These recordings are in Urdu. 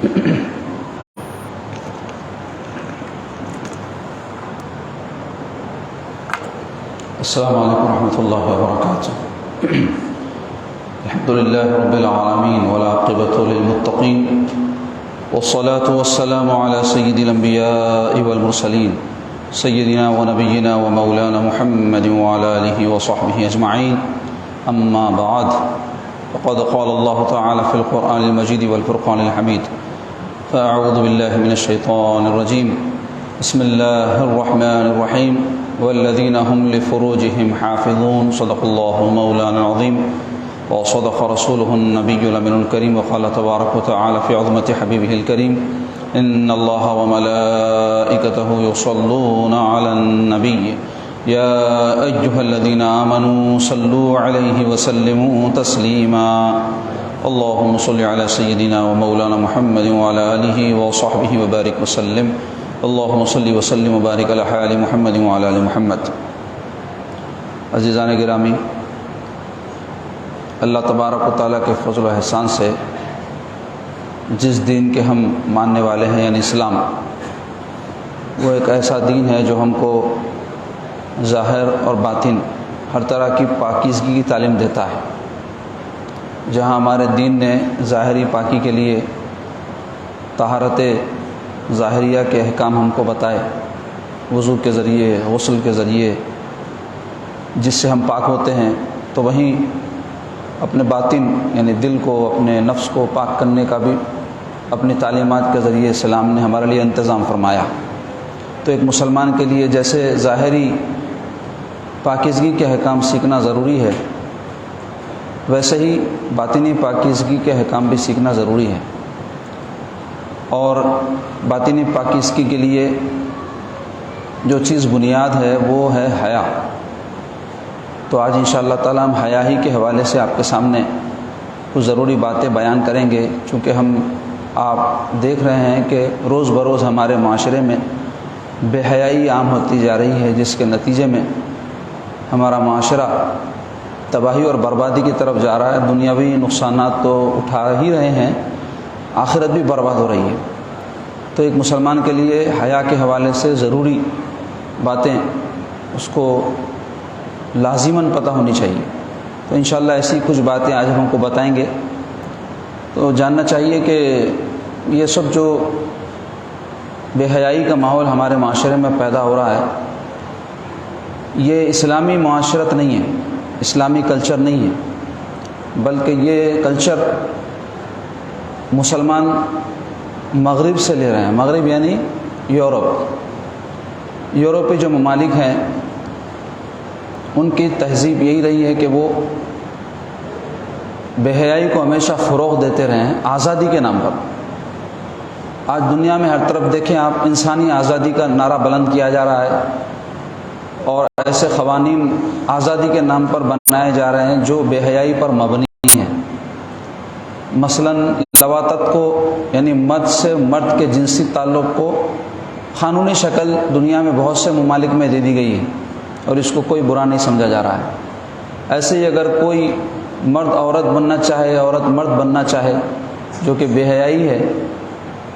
السلام علیکم ورحمۃ اللہ وبرکاتہ۔ الحمد للہ رب العالمین والعاقبۃ للمتقین والصلاة والسلام على سید الانبیاء والمرسلین سیدنا ونبینا ومولانا محمد وعلى آلہ وصحبہ اجمعین، اما بعد فقد قال اللہ تعالی فی القرآن المجید والفرقان الحمید، فاعوذ باللہ من الشیطان الرجیم، بسم اللہ الرحمن الرحیم، والذین هم لفروجهم حافظون، صدق اللہ مولانا العظیم وصدق رسوله النبی الامین الکریم، وقال تبارک وتعالی فی عظمت حبیبہ الکریم، ان اللہ وملائکتہ یصلون علی النبی یا ایہا الذین آمنوا صلوا علیہ وسلموا تسلیما، اللہم صل علی سیدنا ومولانا محمد وعلی آلہ وصحبہ وبارک وسلم، اللہم صلی وسلم وبارک علی آل محمد وعلی آل محمد۔ عزیزان گرامی، اللہ تبارک و تعالیٰ کے فضل و احسان سے جس دین کے ہم ماننے والے ہیں یعنی اسلام، وہ ایک ایسا دین ہے جو ہم کو ظاہر اور باطن ہر طرح کی پاکیزگی کی تعلیم دیتا ہے۔ جہاں ہمارے دین نے ظاہری پاکی کے لیے طہارت ظاہریہ کے احکام ہم کو بتائے، وضو کے ذریعے، غسل کے ذریعے جس سے ہم پاک ہوتے ہیں، تو وہیں اپنے باطن یعنی دل کو، اپنے نفس کو پاک کرنے کا بھی اپنی تعلیمات کے ذریعے اسلام نے ہمارے لیے انتظام فرمایا۔ تو ایک مسلمان کے لیے جیسے ظاہری پاکیزگی کے احکام سیکھنا ضروری ہے، ویسے ہی باطنی پاکیزگی کے احکام بھی سیکھنا ضروری ہے۔ اور باطنی پاکیزگی کے لیے جو چیز بنیاد ہے وہ ہے حیا۔ تو آج انشاءاللہ تعالی ہم حیا ہی کے حوالے سے آپ کے سامنے کچھ ضروری باتیں بیان کریں گے، چونکہ آپ دیکھ رہے ہیں کہ روز بروز ہمارے معاشرے میں بے حیائی عام ہوتی جا رہی ہے، جس کے نتیجے میں ہمارا معاشرہ تباہی اور بربادی کی طرف جا رہا ہے۔ دنیاوی نقصانات تو اٹھا ہی رہے ہیں، آخرت بھی برباد ہو رہی ہے۔ تو ایک مسلمان کے لیے حیا کے حوالے سے ضروری باتیں اس کو لازماً پتہ ہونی چاہیے۔ تو انشاءاللہ ایسی کچھ باتیں آج ہم کو بتائیں گے۔ تو جاننا چاہیے کہ یہ سب جو بے حیائی کا ماحول ہمارے معاشرے میں پیدا ہو رہا ہے، یہ اسلامی معاشرت نہیں ہے، اسلامی کلچر نہیں ہے، بلکہ یہ کلچر مسلمان مغرب سے لے رہے ہیں۔ مغرب یعنی یورپی جو ممالک ہیں، ان کی تہذیب یہی رہی ہے کہ وہ بے حیائی کو ہمیشہ فروغ دیتے رہے ہیں آزادی کے نام پر۔ آج دنیا میں ہر طرف دیکھیں آپ، انسانی آزادی کا نعرہ بلند کیا جا رہا ہے، اور ایسے قوانین آزادی کے نام پر بنائے جا رہے ہیں جو بے حیائی پر مبنی ہیں۔ مثلاً لواطت کو یعنی مرد سے مرد کے جنسی تعلق کو قانونی شکل دنیا میں بہت سے ممالک میں دے دی گئی ہے، اور اس کو کوئی برا نہیں سمجھا جا رہا ہے۔ ایسے ہی اگر کوئی مرد عورت بننا چاہے، عورت مرد بننا چاہے، جو کہ بے حیائی ہے،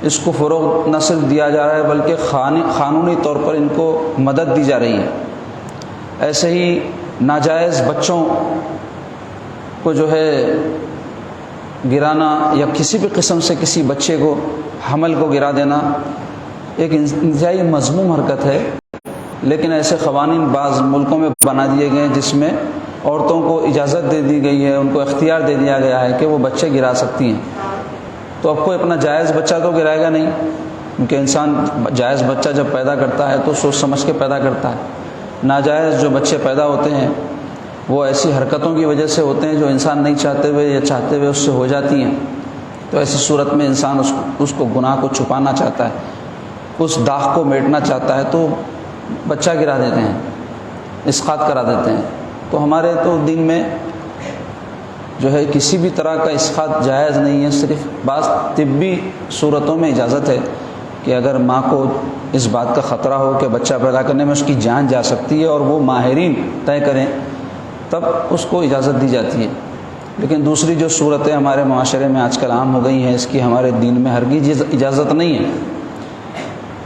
اس کو فروغ نہ صرف دیا جا رہا ہے بلکہ قانونی طور پر ان کو مدد دی جا رہی ہے۔ ایسے ہی ناجائز بچوں کو جو ہے گرانا، یا کسی بھی قسم سے کسی بچے کو حمل کو گرا دینا ایک انتہائی مذموم حرکت ہے، لیکن ایسے قوانین بعض ملکوں میں بنا دیے گئے ہیں جس میں عورتوں کو اجازت دے دی گئی ہے، ان کو اختیار دے دیا گیا ہے کہ وہ بچے گرا سکتی ہیں۔ تو اب کوئی اپنا جائز بچہ تو گرائے گا نہیں، کیونکہ انسان جائز بچہ جب پیدا کرتا ہے تو سوچ سمجھ کے پیدا کرتا ہے۔ ناجائز جو بچے پیدا ہوتے ہیں وہ ایسی حرکتوں کی وجہ سے ہوتے ہیں جو انسان نہیں چاہتے ہوئے یا چاہتے ہوئے اس سے ہو جاتی ہیں۔ تو ایسی صورت میں انسان اس کو گناہ کو چھپانا چاہتا ہے، اس داغ کو میٹنا چاہتا ہے، تو بچہ گرا دیتے ہیں، اسقاط کرا دیتے ہیں۔ تو ہمارے تو دین میں جو ہے کسی بھی طرح کا اسقاط جائز نہیں ہے، صرف بعض طبی صورتوں میں اجازت ہے کہ اگر ماں کو اس بات کا خطرہ ہو کہ بچہ پیدا کرنے میں اس کی جان جا سکتی ہے اور وہ ماہرین طے کریں، تب اس کو اجازت دی جاتی ہے۔ لیکن دوسری جو صورتیں ہمارے معاشرے میں آج کل عام ہو گئی ہیں، اس کی ہمارے دین میں ہرگز اجازت نہیں ہے۔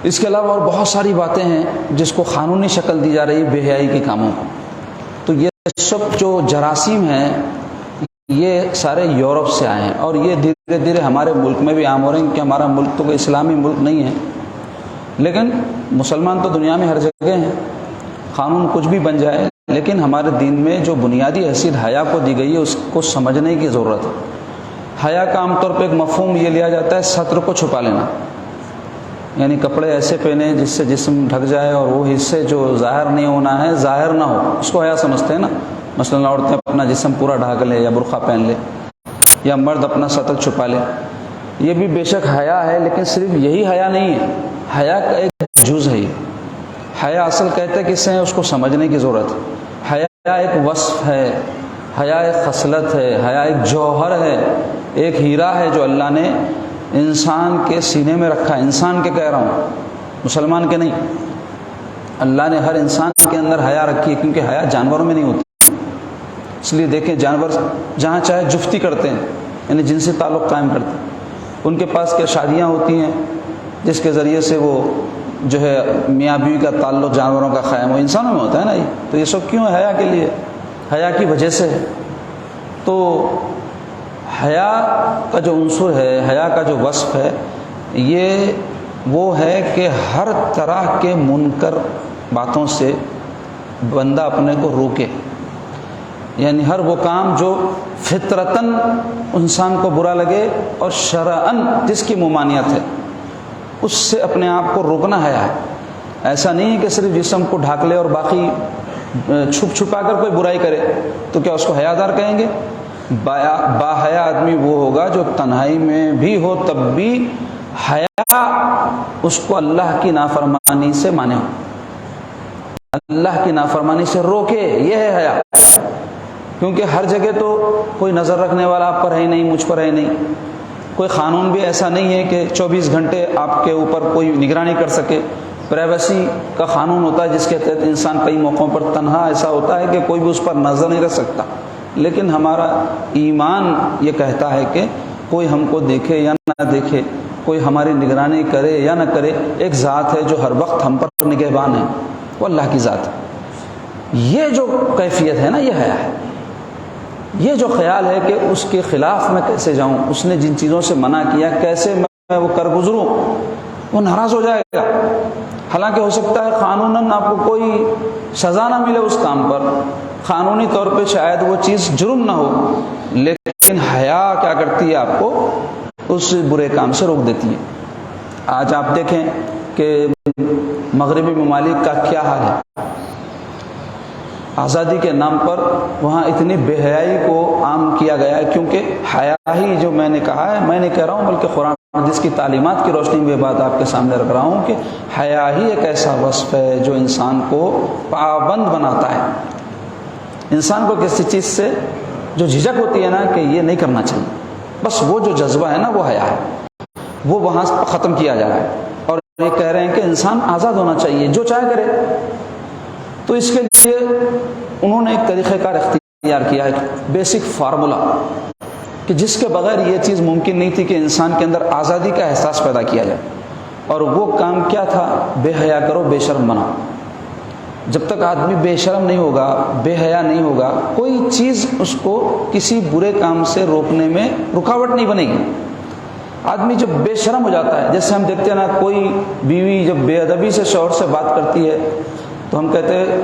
اس کے علاوہ اور بہت ساری باتیں ہیں جس کو قانونی شکل دی جا رہی ہے بے حیائی کے کاموں کو۔ تو یہ سب جو جراثیم ہیں یہ سارے یورپ سے آئے ہیں، اور یہ دھیرے دھیرے ہمارے ملک میں بھی عام ہو رہے ہیں، کہ ہمارا ملک تو کوئی اسلامی ملک نہیں ہے، لیکن مسلمان تو دنیا میں ہر جگہ ہیں، قانون کچھ بھی بن جائے، لیکن ہمارے دین میں جو بنیادی حیثیت حیا کو دی گئی ہے اس کو سمجھنے کی ضرورت ہے۔ حیا کا عام طور پہ ایک مفہوم یہ لیا جاتا ہے ستر کو چھپا لینا، یعنی کپڑے ایسے پہنے جس سے جسم ڈھک جائے اور وہ حصے جو ظاہر نہیں ہونا ہے ظاہر نہ ہو، اس کو حیا سمجھتے ہیں نا۔ مثلاً عورتیں اپنا جسم پورا ڈھانک لیں یا برقع پہن لے، یا مرد اپنا سطر چھپا لے، یہ بھی بے شک حیا ہے، لیکن صرف یہی حیا نہیں ہے، حیا کا ایک جز ہے۔ حیا اصل کہتے کس ہیں اس کو سمجھنے کی ضرورت ہے۔ حیا ایک وصف ہے، حیا ایک خصلت ہے، حیا ایک جوہر ہے، ایک ہیرا ہے جو اللہ نے انسان کے سینے میں رکھا ہے۔ انسان کے کہہ رہا ہوں، مسلمان کے نہیں۔ اللہ نے ہر انسان کے اندر حیا رکھی ہے، کیونکہ حیا جانوروں میں نہیں ہوتی۔ اس لیے دیکھیں جانور جہاں چاہے جفتی کرتے ہیں، یعنی جنسی تعلق قائم کرتے ہیں۔ ان کے پاس کیا شادیاں ہوتی ہیں جس کے ذریعے سے وہ جو ہے میاں بیوی کا تعلق جانوروں کا قائم ہو، انسانوں میں ہوتا ہے نا۔ یہ تو یہ سب کیوں ہے؟ حیا کے لیے، حیا کی وجہ سے ہے۔ تو حیا کا جو عنصر ہے، حیا کا جو وصف ہے، یہ وہ ہے کہ ہر طرح کے منکر باتوں سے بندہ اپنے کو روکے، یعنی ہر وہ کام جو فطرتاً انسان کو برا لگے اور شرعاً جس کی ممانعت ہے اس سے اپنے آپ کو روکنا حیا ہے۔ ایسا نہیں ہے کہ صرف جسم کو ڈھانک لے اور باقی چھپ چھپا کر کوئی برائی کرے، تو کیا اس کو حیادار کہیں گے؟ با حیا آدمی وہ ہوگا جو تنہائی میں بھی ہو تب بھی حیا اس کو اللہ کی نافرمانی سے مانے ہو، اللہ کی نافرمانی سے روکے، یہ ہے حیا۔ کیونکہ ہر جگہ تو کوئی نظر رکھنے والا آپ پر ہے نہیں، مجھ پر ہے نہیں، کوئی قانون بھی ایسا نہیں ہے کہ 24 گھنٹے آپ کے اوپر کوئی نگرانی کر سکے۔ پرائیویسی کا قانون ہوتا ہے جس کے تحت انسان کئی موقعوں پر تنہا ایسا ہوتا ہے کہ کوئی بھی اس پر نظر نہیں رکھ سکتا، لیکن ہمارا ایمان یہ کہتا ہے کہ کوئی ہم کو دیکھے یا نہ دیکھے، کوئی ہماری نگرانی کرے یا نہ کرے، ایک ذات ہے جو ہر وقت ہم پر نگہبان ہے، وہ اللہ کی ذات ہے۔ یہ جو کیفیت ہے نا، یہ حیا ہے۔ یہ جو خیال ہے کہ اس کے خلاف میں کیسے جاؤں، اس نے جن چیزوں سے منع کیا کیسے میں وہ کر گزروں، وہ ناراض ہو جائے گا۔ حالانکہ ہو سکتا ہے قانوناً آپ کو کوئی سزا نہ ملے اس کام پر، قانونی طور پہ شاید وہ چیز جرم نہ ہو، لیکن حیا کیا کرتی ہے؟ آپ کو اس برے کام سے روک دیتی ہے۔ آج آپ دیکھیں کہ مغربی ممالک کا کیا حال ہے۔ آزادی کے نام پر وہاں اتنی بے حیائی کو عام کیا گیا ہے، کیونکہ حیا ہی جو میں نے کہا ہے، میں نہیں کہہ رہا ہوں بلکہ قرآن جس کی تعلیمات کی روشنی میں بات آپ کے سامنے رکھ رہا ہوں کہ حیا ہی ایک ایسا وصف ہے جو انسان کو پابند بناتا ہے۔ انسان کو کسی چیز سے جو جھجک ہوتی ہے نا کہ یہ نہیں کرنا چاہیے، بس وہ جو جذبہ ہے نا وہ حیا ہے، وہ وہاں ختم کیا جا رہا ہے، اور یہ کہہ رہے ہیں کہ انسان آزاد ہونا چاہیے، جو چاہے کرے۔ تو اس کے لیے انہوں نے ایک طریقہ کار اختیار کیا ہے، بیسک فارمولا، کہ جس کے بغیر یہ چیز ممکن نہیں تھی کہ انسان کے اندر آزادی کا احساس پیدا کیا جائے۔ اور وہ کام کیا تھا؟ بے حیا کرو، بے شرم بناؤ۔ جب تک آدمی بے شرم نہیں ہوگا، بے حیا نہیں ہوگا، کوئی چیز اس کو کسی برے کام سے روکنے میں رکاوٹ نہیں بنے گی۔ آدمی جب بے شرم ہو جاتا ہے، جیسے ہم دیکھتے ہیں نا، کوئی بیوی جب بے ادبی سے شوہر سے بات کرتی ہے تو ہم کہتے ہیں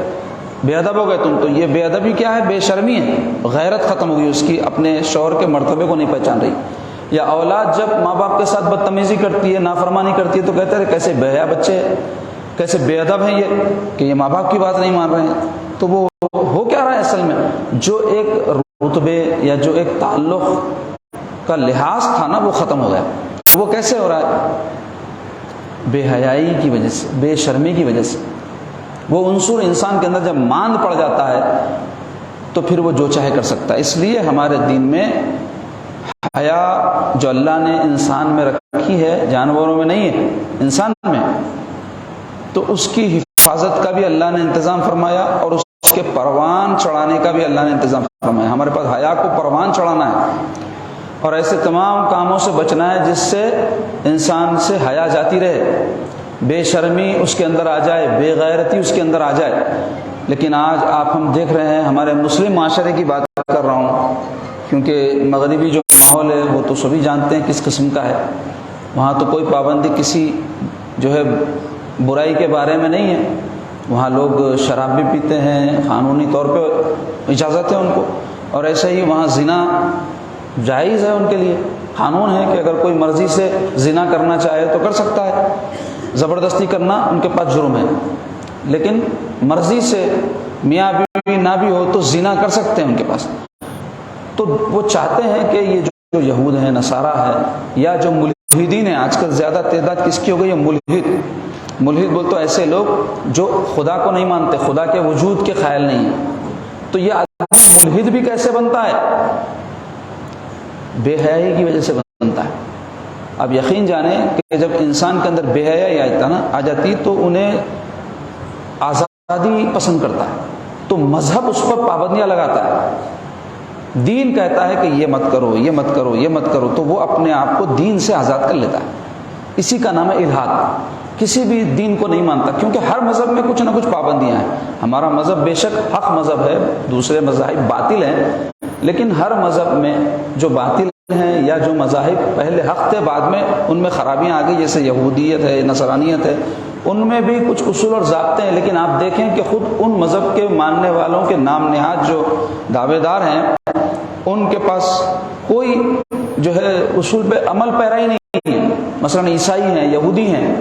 بے ادب ہو گئے تم، تو یہ بے ادبی کیا ہے؟ بے شرمی ہے، غیرت ختم ہو گئی اس کی، اپنے شوہر کے مرتبے کو نہیں پہچان رہی۔ یا اولاد جب ماں باپ کے ساتھ بدتمیزی کرتی ہے، نافرمانی کرتی ہے، تو کہتے ہیں کیسے بے حیا بچے، کیسے بے ادب ہیں یہ، کہ یہ ماں باپ کی بات نہیں مان رہے ہیں۔ تو وہ ہو کیا رہا ہے اصل میں؟ جو ایک رتبے یا جو ایک تعلق کا لحاظ تھا نا، وہ ختم ہو گیا۔ وہ کیسے ہو رہا ہے؟ بے حیائی کی وجہ سے، بے شرمی کی وجہ سے۔ وہ عنصر انسان کے اندر جب ماند پڑ جاتا ہے تو پھر وہ جو چاہے کر سکتا ہے۔ اس لیے ہمارے دین میں حیا جو اللہ نے انسان میں رکھی ہے، جانوروں میں نہیں ہے، انسان میں، تو اس کی حفاظت کا بھی اللہ نے انتظام فرمایا، اور اس اس کے پروان چڑھانے کا بھی اللہ نے انتظام فرمایا. ہمارے پاس حیا کو پروان چڑھانا ہے اور ایسے تمام کاموں سے بچنا ہے جس سے انسان سے حیا جاتی رہے، بے شرمی اس کے اندر آ جائے، بے غیرتی اس کے اندر آ جائے. لیکن آج آپ ہم دیکھ رہے ہیں، ہمارے مسلم معاشرے کی بات کر رہا ہوں کیونکہ مغربی جو ماحول ہے وہ تو سبھی جانتے ہیں کس قسم کا ہے. وہاں تو کوئی پابندی کسی جو ہے برائی کے بارے میں نہیں ہے. وہاں لوگ شراب بھی پیتے ہیں، قانونی طور پہ اجازت ہے ان کو، اور ایسے ہی وہاں زنا جائز ہے ان کے لیے. قانون ہے کہ اگر کوئی مرضی سے زنا کرنا چاہے تو کر سکتا ہے، زبردستی کرنا ان کے پاس جرم ہے. لیکن مرضی سے میاں بیوی نہ بھی ہو تو زنا کر سکتے ہیں ان کے پاس. تو وہ چاہتے ہیں کہ یہ جو یہود ہیں، نصارہ ہے، یا جو ملحدین ہیں، آج کل زیادہ تعداد کس کی ہو گئی ہے؟ ملحد بول تو ایسے لوگ جو خدا کو نہیں مانتے، خدا کے وجود کے قائل نہیں ہیں. تو یہ آدمی ملحد بھی کیسے بنتا ہے؟ بے حیائی کی وجہ سے بنتا ہے. اب یقین جانیں کہ جب انسان کے اندر بے حیائی آ جاتی تو انہیں آزادی پسند کرتا ہے، تو مذہب اس پر پابندیاں لگاتا ہے. دین کہتا ہے کہ یہ مت کرو، یہ مت کرو، یہ مت کرو، تو وہ اپنے آپ کو دین سے آزاد کر لیتا ہے. اسی کا نام ہے الحاد. کسی بھی دین کو نہیں مانتا کیونکہ ہر مذہب میں کچھ نہ کچھ پابندیاں ہیں. ہمارا مذہب بے شک حق مذہب ہے، دوسرے مذاہب باطل ہیں، لیکن ہر مذہب میں جو باطل ہیں یا جو مذاہب پہلے حق تھے بعد میں ان میں خرابیاں آ گئی، جیسے یہودیت ہے، نصرانیت ہے، ان میں بھی کچھ اصول اور ضابطے ہیں. لیکن آپ دیکھیں کہ خود ان مذہب کے ماننے والوں کے نام نہاد جو دعوے دار ہیں ان کے پاس کوئی جو ہے اصول پہ عمل پیرا ہی نہیں ہے. مثلا عیسائی ہیں، یہودی ہیں،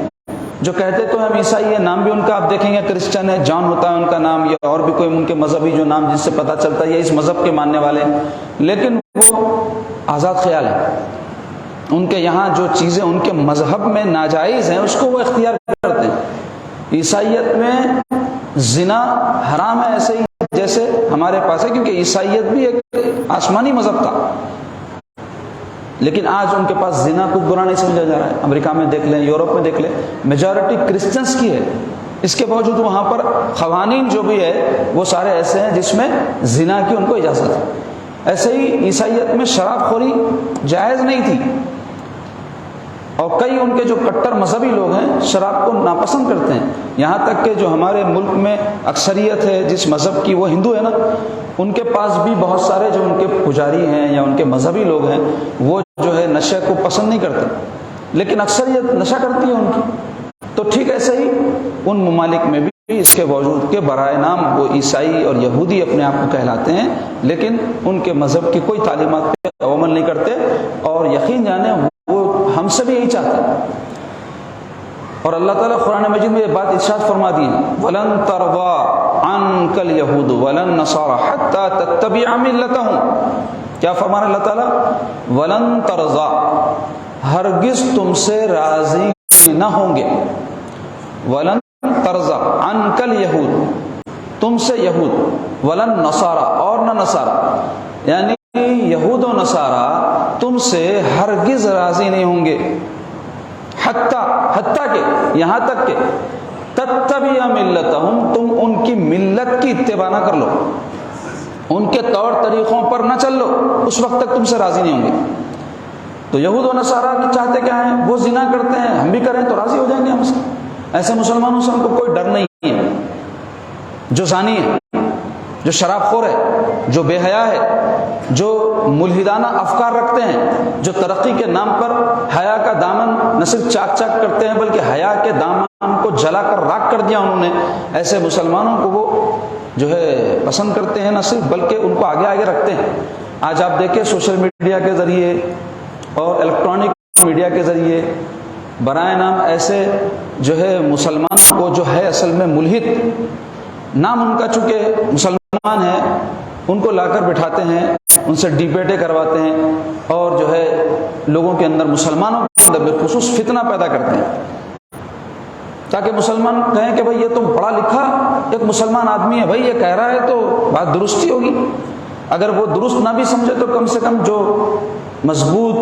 جو کہتے تو ہم عیسائی ہیں، نام بھی ان کا آپ دیکھیں گے کرسچن ہے، جان ہوتا ہے ان کا نام، یا اور بھی کوئی ان کے مذہبی جو نام جس سے پتہ چلتا ہے یہ اس مذہب کے ماننے والے، لیکن وہ آزاد خیال ہے. ان کے یہاں جو چیزیں ان کے مذہب میں ناجائز ہیں اس کو وہ اختیار کرتے ہیں. عیسائیت میں زنا حرام ہے ایسے ہی جیسے ہمارے پاس ہے، کیونکہ عیسائیت بھی ایک آسمانی مذہب تھا. لیکن آج ان کے پاس زنا کچھ برا نہیں سمجھا جا رہا ہے. امریکہ میں دیکھ لیں، یورپ میں دیکھ لیں، میجورٹی کرسچنس کی ہے. اس کے باوجود وہاں پر قوانین جو بھی ہے وہ سارے ایسے ہیں جس میں زنا کی ان کو اجازت ہے. ایسے ہی عیسائیت میں شراب خوری جائز نہیں تھی، اور کئی ان کے جو کٹر مذہبی لوگ ہیں شراب کو ناپسند کرتے ہیں. یہاں تک کہ جو ہمارے ملک میں اکثریت ہے جس مذہب کی وہ ہندو ہے نا، ان کے پاس بھی بہت سارے جو ان کے پجاری ہیں یا ان کے مذہبی لوگ ہیں وہ جو ہے نشے کو پسند نہیں کرتے، لیکن اکثریت نشہ کرتی ہے ان کی. تو ٹھیک ایسے ہی ان ممالک میں بھی اس کے باوجود کہ برائے نام وہ عیسائی اور یہودی اپنے آپ کو کہلاتے ہیں، لیکن ان کے مذہب کی کوئی تعلیمات پہ عمل نہیں کرتے. اور یقین جانیں وہ ہم سے بھی یہی چاہتا ہے. اور اللہ تعالیٰ قرآن مجید میں یہ بات ارشاد فرما دی ہے، وَلَن تَرْضَىٰ عَنْكَ الْيَهُودُ وَلَن نَّصَارَىٰ حَتَّىٰ تَتَّبِعَ مِلَّتَهُمْ. کیا فرما رہا اللہ تعالیٰ؟ وَلَن تَرْضَىٰ، ہرگز تم سے راضی نہ ہوں گے. وَلَن تَرْضَىٰ عَنْكَ الْيَهُودُ، تم سے یہود، وَلَن نَّصَارَىٰ، اور نہ نصارہ، یعنی یہود و نصارہ تم سے ہرگز راضی نہیں ہوں گے. حتیٰ کہ یہاں تک کہ تتبع ملتہم، تم ان کی ملت کی اتباع نہ کر لو، ان کے طور طریقوں پر نہ چل لو، اس وقت تک تم سے راضی نہیں ہوں گے. تو یہود و نصارہ چاہتے کیا ہیں؟ وہ زنا کرتے ہیں، ہم بھی کریں تو راضی ہو جائیں گے ہم سے. ایسے مسلمانوں سے ہم کو کوئی ڈر نہیں ہے. جو زانی ہے، جو شراب خور ہے، جو بے حیا ہے، جو ملحدانہ افکار رکھتے ہیں، جو ترقی کے نام پر حیا کا دامن نہ صرف چاک چاک کرتے ہیں بلکہ حیا کے دامن کو جلا کر راکھ کر دیا انہوں نے، ایسے مسلمانوں کو وہ جو ہے پسند کرتے ہیں، نہ صرف بلکہ ان کو آگے آگے رکھتے ہیں. آج آپ دیکھیں سوشل میڈیا کے ذریعے اور الیکٹرانک میڈیا کے ذریعے برائے نام ایسے جو ہے مسلمانوں کو جو ہے اصل میں ملحد نام ان کا چونکہ مسلمان ہے ان کو لا کر بٹھاتے ہیں، ان سے ڈیبیٹیں کرواتے ہیں، اور جو ہے لوگوں کے اندر، مسلمانوں کے اندر بالخصوص فتنہ پیدا کرتے ہیں، تاکہ مسلمان کہیں کہ بھائی یہ تو پڑھا لکھا ایک مسلمان آدمی ہے، بھائی یہ کہہ رہا ہے تو بات درست ہی ہوگی. اگر وہ درست نہ بھی سمجھے تو کم سے کم جو مضبوط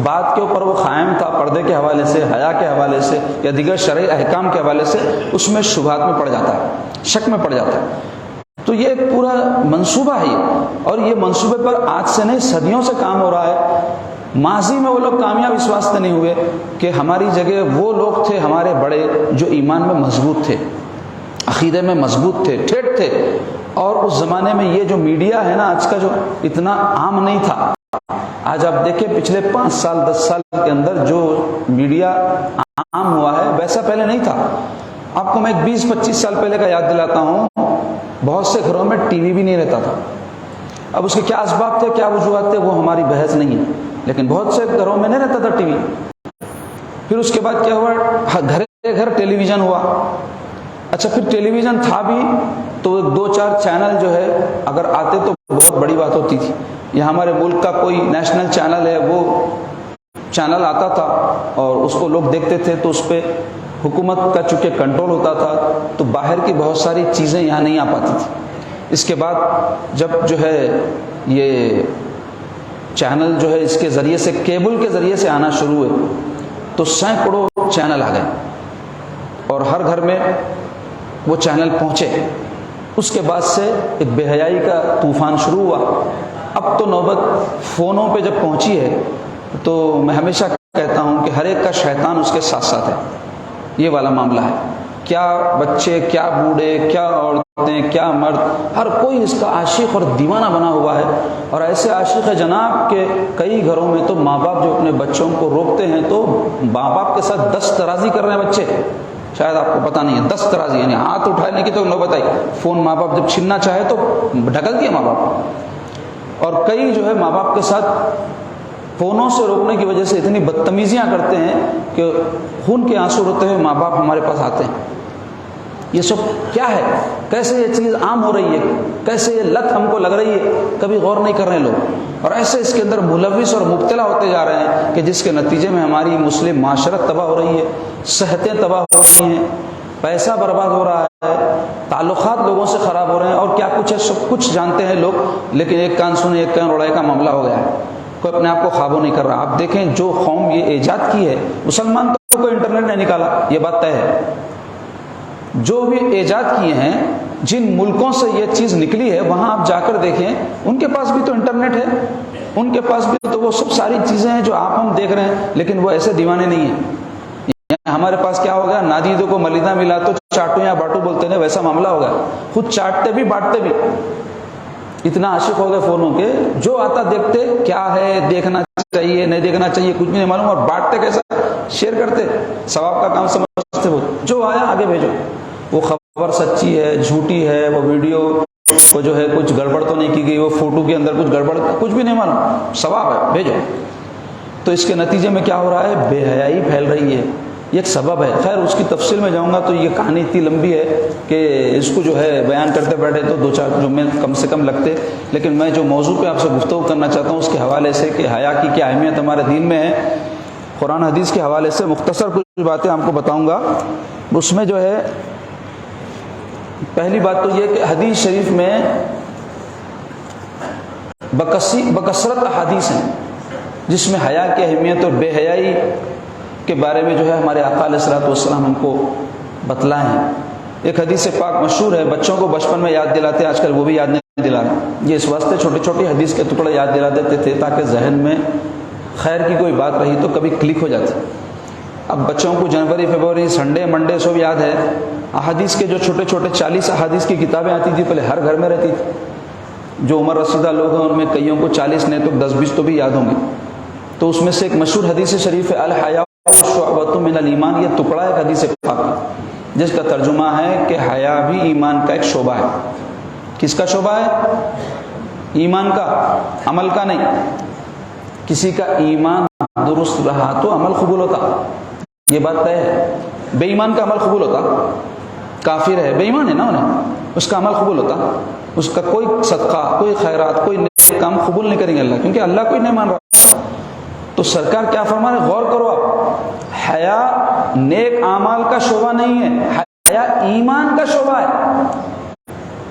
بات کے اوپر وہ قائم تھا، پردے کے حوالے سے، حیا کے حوالے سے یا دیگر شرعی احکام کے حوالے سے، اس میں شبہات میں پڑ جاتا ہے، شک میں پڑ جاتا ہے. تو یہ ایک پورا منصوبہ ہے اور یہ منصوبے پر آج سے نہیں صدیوں سے کام ہو رہا ہے۔ ماضی میں وہ لوگ کامیاب اس واسطے نہیں ہوئے کہ ہماری جگہ وہ لوگ تھے ہمارے بڑے جو ایمان میں مضبوط تھے، عقیدے میں مضبوط تھے، ٹھیک تھے۔ اور اس زمانے میں یہ جو میڈیا ہے نا آج کا، جو اتنا عام نہیں تھا۔ آج آپ دیکھیں پچھلے 5 سال 10 سال کے اندر جو میڈیا عام ہوا ہے ویسا پہلے نہیں تھا۔ آپ کو میں 20-25 سال پہلے کا یاد دلاتا ہوں، بہت سے گھروں میں ٹی وی بھی نہیں رہتا تھا۔ اب اس کے کیا اسباب تھے، کیا وجوہات تھے، وہ ہماری بحث نہیں ہے، لیکن بہت سے گھروں میں نہیں رہتا تھا ٹی وی۔ پھر اس کے بعد کیا ہوا، گھر گھر ٹیلی ویژن ہوا۔ اچھا پھر ٹیلی ویژن تھا بھی تو 2-4 چینل جو ہے اگر آتے تو بہت بڑی بات ہوتی تھی۔ یہ ہمارے ملک کا کوئی نیشنل چینل ہے، وہ چینل آتا تھا اور اس کو لوگ دیکھتے تھے، تو اس پہ حکومت کا چونکہ کنٹرول ہوتا تھا تو باہر کی بہت ساری چیزیں یہاں نہیں آ پاتی تھی۔ اس کے بعد جب جو ہے یہ چینل جو ہے اس کے ذریعے سے، کیبل کے ذریعے سے آنا شروع ہوئے تو سینکڑوں چینل آ گئے اور ہر گھر میں وہ چینل پہنچے۔ اس کے بعد سے ایک بے حیائی کا طوفان شروع ہوا۔ اب تو نوبت فونوں پہ جب پہنچی ہے تو میں ہمیشہ کہتا ہوں کہ ہر ایک کا شیطان اس کے ساتھ ساتھ ہے، یہ والا معاملہ ہے۔ کیا بچے، کیا بوڑھے، کیا عورتیں، کیا مرد، ہر کوئی اس کا عاشق اور دیوانہ بنا ہوا ہے۔ اور ایسے عاشق ہے جناب کہ کئی گھروں میں تو ماں باپ جو اپنے بچوں کو روکتے ہیں تو ماں باپ کے ساتھ دست درازی کر رہے ہیں بچے۔ شاید آپ کو پتہ نہیں ہے، دست درازی یعنی ہاتھ اٹھانے کی تو نوبت آئی۔ فون ماں باپ جب چھیننا چاہے تو ڈھکل دیا ماں باپ۔ اور کئی جو ہے ماں باپ کے ساتھ فونوں سے روکنے کی وجہ سے اتنی بدتمیزیاں کرتے ہیں کہ خون کے آنسو روتے ہوئے ماں باپ ہمارے پاس آتے ہیں۔ یہ سب کیا ہے؟ کیسے یہ چیز عام ہو رہی ہے، کیسے یہ لت ہم کو لگ رہی ہے، کبھی غور نہیں کر رہے لوگ، اور ایسے اس کے اندر ملوث اور مبتلا ہوتے جا رہے ہیں کہ جس کے نتیجے میں ہماری مسلم معاشرت تباہ ہو رہی ہے، صحتیں تباہ ہو رہی ہیں، پیسہ برباد ہو رہا ہے، تعلقات لوگوں سے خراب ہو رہے ہیں، اور کیا کچھ ہے سب کچھ جانتے ہیں لوگ، لیکن ایک کان سنے ایک کان اڑائے کا معاملہ ہو گیا ہے۔ کوئی اپنے آپ کو قابو نہیں کر رہا۔ آپ دیکھیں جو قوم یہ ایجاد کی ہے، مسلمان تو کوئی انٹرنیٹ نہیں نکالا، یہ بات طے ہے۔ جو بھی ایجاد کیے ہیں، جن ملکوں سے یہ چیز نکلی ہے وہاں آپ جا کر دیکھیں، ان کے پاس بھی تو انٹرنیٹ ہے، ان کے پاس بھی تو وہ سب ساری چیزیں ہیں جو آپ ہم دیکھ رہے ہیں، لیکن وہ ایسے دیوانے نہیں ہیں۔ ہمارے پاس کیا ہو گیا، نادیدوں کو ملیدہ ملا تو چاٹو یا باٹو بولتے ہیں، ویسا معاملہ ہو گیا، خود چاٹتے بھی بانٹتے بھی۔ اتنا عاشق ہو گئے فونوں کے، جو آتا دیکھتے، کیا ہے دیکھنا چاہیے نہیں دیکھنا چاہیے کچھ بھی نہیں معلوم، اور بانٹتے کیسا، شیئر کرتے، ثواب کا کام سمجھتے، وہ جو آیا آگے بھیجو۔ وہ خبر سچی ہے جھوٹی ہے، وہ ویڈیو کو جو ہے کچھ گڑبڑ تو نہیں کی گئی، وہ فوٹو کے اندر کچھ گڑبڑ کچھ بھی نہیں معلوم، ثواب ہے بھیجو۔ تو اس کے نتیجے میں کیا ہو رہا ہے، بے حیائی پھیل رہی ہے، یہ ایک سبب ہے۔ خیر اس کی تفصیل میں جاؤں گا تو یہ کہانی اتنی لمبی ہے کہ اس کو جو ہے بیان کرتے بیٹھے تو 2-4 جملے کم سے کم لگتے، لیکن میں جو موضوع پہ آپ سے گفتگو کرنا چاہتا ہوں اس کے حوالے سے کہ حیا کی کیا اہمیت ہمارے دین میں ہے، قرآن حدیث کے حوالے سے مختصر کچھ باتیں آپ کو بتاؤں گا۔ اس میں جو ہے پہلی بات تو یہ کہ حدیث شریف میں بکثرت احادیث ہیں جس میں حیا کی اہمیت اور بے حیائی کے بارے میں جو ہے ہمارے آقا علیہ الصلوۃ والسلام ہم کو بتلائے ہیں۔ ایک حدیث پاک مشہور ہے، بچوں کو بچپن میں یاد دلاتے، آج کل وہ بھی یاد نہیں دلا رہے۔ یہ اس واسطے چھوٹی چھوٹی حدیث کے ٹکڑے یاد دلا دیتے تھے تاکہ ذہن میں خیر کی کوئی بات رہی تو کبھی کلک ہو جاتی۔ اب بچوں کو جنوری فروری سنڈے منڈے سب یاد ہے۔ احادیث کے جو چھوٹے چھوٹے 40 احادیث کی کتابیں آتی تھی پہلے، ہر گھر میں رہتی تھی۔ جو عمر رسیدہ لوگ ہیں ان میں کئیوں کو 40 نہیں تو 10-20 تو بھی یاد ہوں گے۔ تو اس میں سے ایک مشہور حدیث شریف ہے، الحیاء شعبۃ من الایمان، یہ ٹکڑا ہے حدیث پاک جس کا ترجمہ ہے کہ حیا بھی ایمان کا ایک شعبہ ہے۔ کس کا شعبہ ہے؟ ایمان کا، عمل کا نہیں۔ کسی کا ایمان درست رہا تو عمل قبول ہوتا، یہ بات طے ہے۔ بے ایمان کا عمل قبول ہوتا، کافر ہے بے ایمان ہے نا، انہیں اس کا عمل قبول ہوتا، اس کا کوئی صدقہ کوئی خیرات کوئی نیک کام قبول نہیں کریں گے اللہ، کیونکہ اللہ کوئی نہیں مان رہا۔ تو سرکار کیا فرما رہے، غور کرو آپ، حیا نیک اعمال کا شعبہ نہیں ہے، حیا ایمان کا شعبہ ہے۔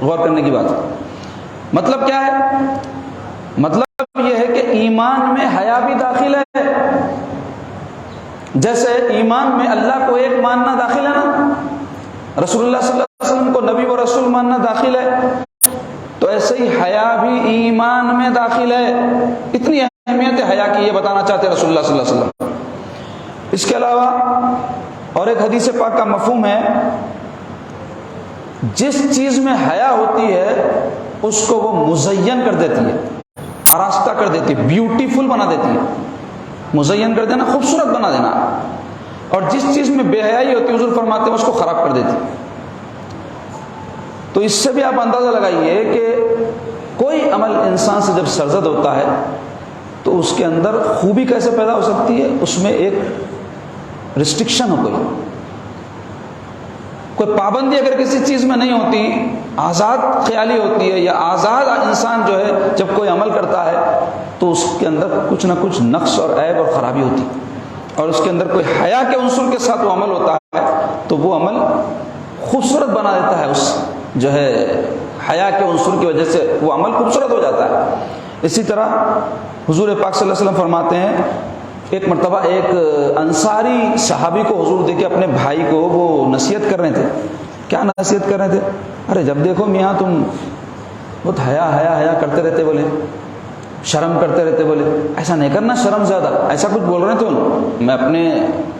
غور کرنے کی بات، مطلب کیا ہے؟ مطلب یہ ہے کہ ایمان میں حیا بھی داخل ہے، جیسے ایمان میں اللہ کو ایک ماننا داخل ہے نا، رسول اللہ صلی اللہ علیہ وسلم کو نبی و رسول ماننا داخل ہے، تو ایسے ہی حیا بھی ایمان میں داخل ہے. اتنی اہمیت ہے حیا کی، یہ بتانا چاہتے ہیں رسول اللہ صلی اللہ علیہ وسلم. اس کے علاوہ اور ایک حدیث پاک کا مفہوم ہے، جس چیز میں حیا ہوتی ہے اس کو وہ مزین کر دیتی ہے، آراستہ کر دیتی ہے، بیوٹیفل بنا دیتی ہے. مزین کر دینا، خوبصورت بنا دینا. اور جس چیز میں بے حیائی ہوتی ہے حضور فرماتے ہیں اس کو خراب کر دیتی ہے. تو اس سے بھی آپ اندازہ لگائیے کہ کوئی عمل انسان سے جب سرزد ہوتا ہے تو اس کے اندر خوبی کیسے پیدا ہو سکتی ہے. اس میں ایک ریسٹرکشن ہو، کوئی پابندی اگر کسی چیز میں نہیں ہوتی، آزاد خیالی ہوتی ہے، یا آزاد انسان جو ہے جب کوئی عمل کرتا ہے تو اس کے اندر کچھ نہ کچھ نقص اور عیب اور خرابی ہوتی ہے. اور اس کے اندر کوئی حیا کے عنصر کے ساتھ وہ عمل ہوتا ہے تو وہ عمل خوبصورت بنا دیتا ہے. اس جو ہے حیا کے عنصر کی وجہ سے وہ عمل خوبصورت ہو جاتا ہے. اسی طرح حضور پاک صلی اللہ علیہ وسلم فرماتے ہیں، ایک مرتبہ ایک انصاری صحابی کو حضور دیکھے اپنے بھائی کو وہ نصیحت کر رہے تھے. کیا نصیحت کر رہے تھے؟ ارے جب دیکھو میاں تم بہت حیا کرتے رہتے، بولے شرم کرتے رہتے، بولے ایسا نہیں کرنا، شرم زیادہ، ایسا کچھ بول رہے تھے. میں اپنے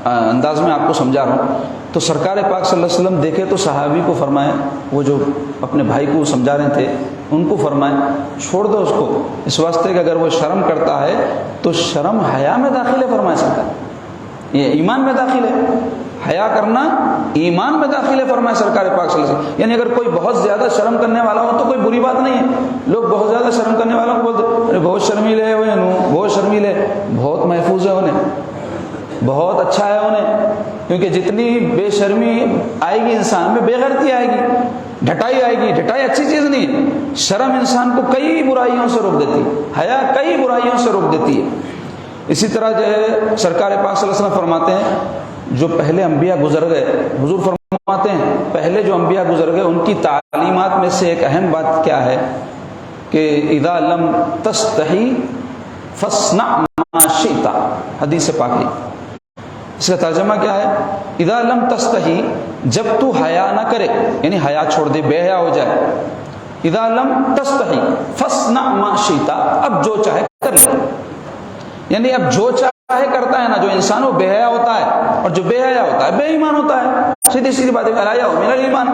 انداز میں آپ کو سمجھا رہا ہوں. تو سرکار پاک صلی اللہ علیہ وسلم دیکھے تو صحابی کو فرمائے، وہ جو اپنے بھائی کو سمجھا رہے تھے ان کو فرمائے چھوڑ دو اس کو، اس واسطے کہ اگر وہ شرم کرتا ہے تو شرم حیا میں داخل ہے. فرمائے سرکار یہ ایمان میں داخل ہے، حیا کرنا ایمان میں داخل ہے. فرمائے سرکار پاک صلی اللہ علیہ وسلم. یعنی اگر کوئی بہت زیادہ شرم کرنے والا ہو تو کوئی بری بات نہیں ہے. لوگ بہت زیادہ شرم کرنے والوں کو بولتے ارے بہت شرمیلے ہوئے، بہت شرمیلے. بہت محفوظ ہے انہیں، بہت اچھا ہے انہیں، کیونکہ جتنی بے شرمی آئے گی انسان میں بے غیرتی آئے گی، ڈھٹائی آئے گی. ڈھٹائی اچھی چیز نہیں ہے. شرم انسان کو کئی برائیوں سے روک دیتی ہے، حیا کئی برائیوں سے روک دیتی ہے. اسی طرح جو ہے سرکار پاک صلی اللہ علیہ وسلم فرماتے ہیں جو پہلے انبیاء گزر گئے، حضور فرماتے ہیں پہلے جو انبیاء گزر گئے ان کی تعلیمات میں سے ایک اہم بات کیا ہے کہ اذا لم تستحی فاصنع ما شئت. حدیث پاک ہے. اس کا ترجمہ کیا ہے؟ اذا لم تستحی، جب تو حیا نہ کرے، یعنی حیا چھوڑ دے، بے حیا ہو جائے. اذا لم تستحی فاصنع ما شئت، اب جو چاہے کر لے. یعنی اب جو چاہے کرتا ہے نا جو انسان، وہ بے حیا ہوتا ہے، اور جو بے حیا ہوتا ہے بے ایمان ہوتا ہے. سیدھی سیدھی بات ہے. الحیا من الایمان،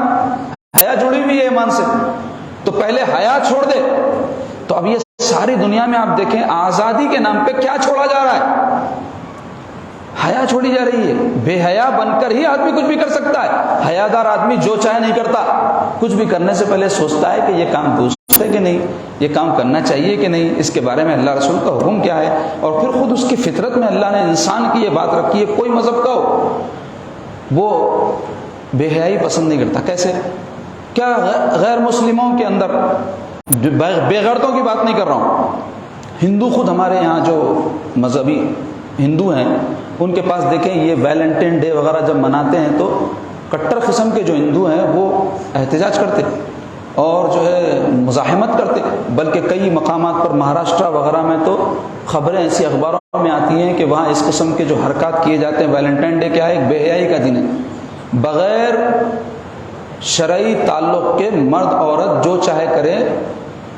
حیا جڑی ہوئی ہے ایمان سے. تو پہلے حیا چھوڑ دے. تو اب یہ ساری دنیا میں آپ دیکھیں آزادی کے نام پہ کیا چھوڑا جا رہا ہے؟ حیا چھوڑی جا رہی ہے. بے حیا بن کر ہی آدمی کچھ بھی کر سکتا ہے. حیا دار آدمی جو چاہے نہیں کرتا. کچھ بھی کرنے سے پہلے سوچتا ہے کہ یہ کام درست ہے کہ نہیں، یہ کام کرنا چاہیے کہ نہیں، اس کے بارے میں اللہ رسول کا حکم کیا ہے. اور پھر خود اس کی فطرت میں اللہ نے انسان کی یہ بات رکھی ہے، کوئی مذہب کا ہو وہ بے حیائی پسند نہیں کرتا. کیسے؟ کیا غیر مسلموں کے اندر، بے غیرتوں کی بات نہیں کر رہا ہوں، ہندو خود ہمارے یہاں جو مذہبی ہندو ہیں ان کے پاس دیکھیں یہ ویلنٹائن ڈے وغیرہ جب مناتے ہیں تو کٹر قسم کے جو ہندو ہیں وہ احتجاج کرتے اور جو ہے مزاحمت کرتے. بلکہ کئی مقامات پر مہاراشٹرا وغیرہ میں تو خبریں ایسی اخباروں میں آتی ہیں کہ وہاں اس قسم کے جو حرکات کیے جاتے ہیں. ویلنٹائن ڈے کیا ہے؟ ایک بے حیائی کا دن ہے. بغیر شرعی تعلق کے مرد عورت جو چاہے کرے،